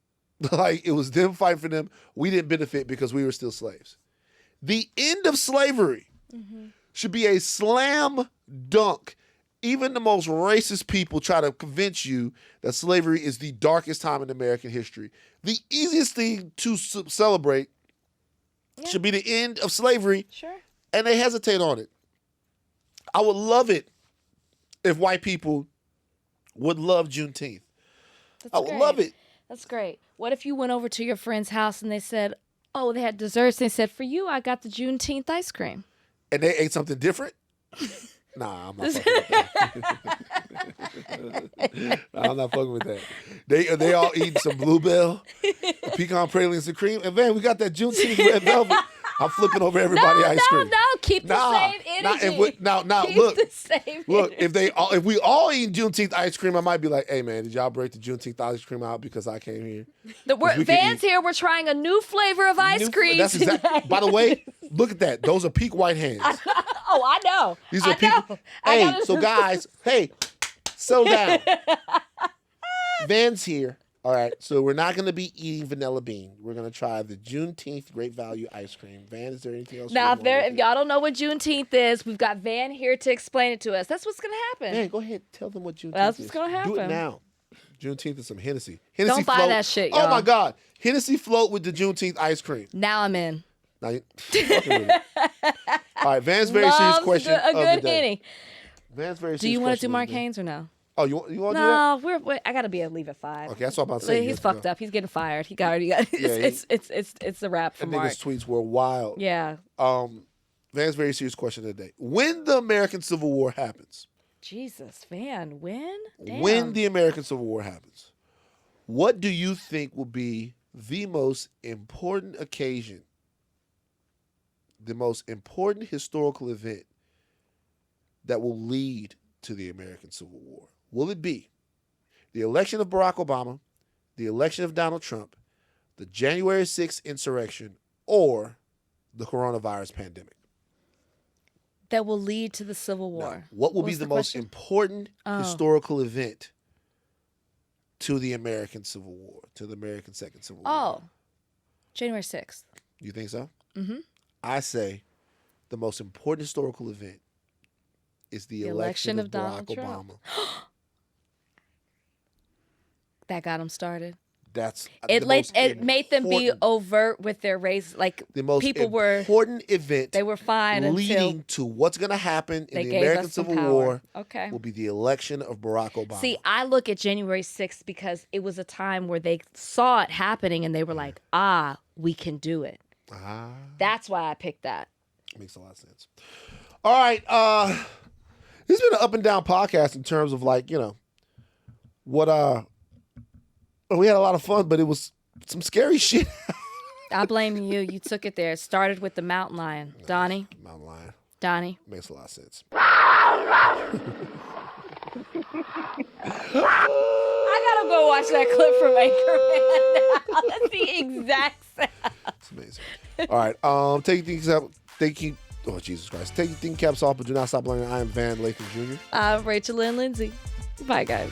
Like, it was them fighting for them. We didn't benefit because we were still slaves. The end of slavery should be a slam dunk. Even the most racist people try to convince you that slavery is the darkest time in American history. The easiest thing to celebrate should be the end of slavery. Sure. And they hesitate on it. I would love it if white people would love Juneteenth. I would love it. That's great. What if you went over to your friend's house and they said, oh, they had desserts. They said, for you, I got the Juneteenth ice cream. And they ate something different? Nah, I'm not fucking with that. Nah, I'm not fucking with that. They all eating some Bluebell, pecan pralines and cream. And man, we got that Juneteenth red velvet. I'm flipping over everybody ice cream. No, keep the same energy. Keep Look, the same look. energy. If we all eat Juneteenth ice cream, I might be like, hey man, did y'all break the Juneteenth ice cream out because I came here? Vans here, we're trying a new flavor of ice cream. That's exactly. By the way, look at that. Those are peak white hands. Oh, I know. These are people. Hey, so guys, hey, settle down. Vans here. All right, so we're not going to be eating vanilla bean. We're going to try the Juneteenth Great Value ice cream. Van, is there anything else? Now, if y'all don't know what Juneteenth is, we've got Van here to explain it to us. That's what's going to happen. Man, go ahead. Tell them what Juneteenth is. That's what's going to happen. Do it now. Juneteenth is some Hennessy. Don't buy that shit, y'all. Oh, my God. Hennessy float with the Juneteenth ice cream. Now I'm in. Now, fucking with it. All right, Van's very serious question a of good the day. Henny. Van's very serious Do you want to do question Mark of the day. Haynes or no? Oh, you want to do that? No, I gotta be able to leave at 5. Okay, that's what I'm about to say. He's fucked up. He's getting fired. It's a wrap for I think Mark. his tweets were wild. Yeah. Van's very serious question of the day. When the American Civil War happens, Jesus, Van, when? Damn. When the American Civil War happens, what do you think will be the most important occasion, the most important historical event that will lead to the American Civil War? Will it be the election of Barack Obama, the election of Donald Trump, the January 6th insurrection, or the coronavirus pandemic? That will lead to the Civil War. Now, what will be the most important historical event to the American Civil War, to the American Second Civil War? Oh, January 6th. You think so? Mm-hmm. I say the most important historical event is the election of Barack Obama. That got him started. That's it made them be overt with their race. Like the most people were important event. They were fine leading to what's going to happen in the American Civil War. Okay, will be the election of Barack Obama. See, I look at January 6th because it was a time where they saw it happening and they were like, we can do it. That's why I picked that. Makes a lot of sense. All right, this has been an up and down podcast in terms of what we had a lot of fun, but it was some scary shit. I blame you. You took it there. It started with the mountain lion. Donnie. Mountain lion. Donnie. Makes a lot of sense. I gotta go watch that clip from Anchorman now. That's the exact sound. It's amazing. All right. Take your thinking. Oh, Jesus Christ. Take your thinking caps off, but do not stop learning. I am Van Lathan Jr. I'm Rachel Lindsay. Bye, guys.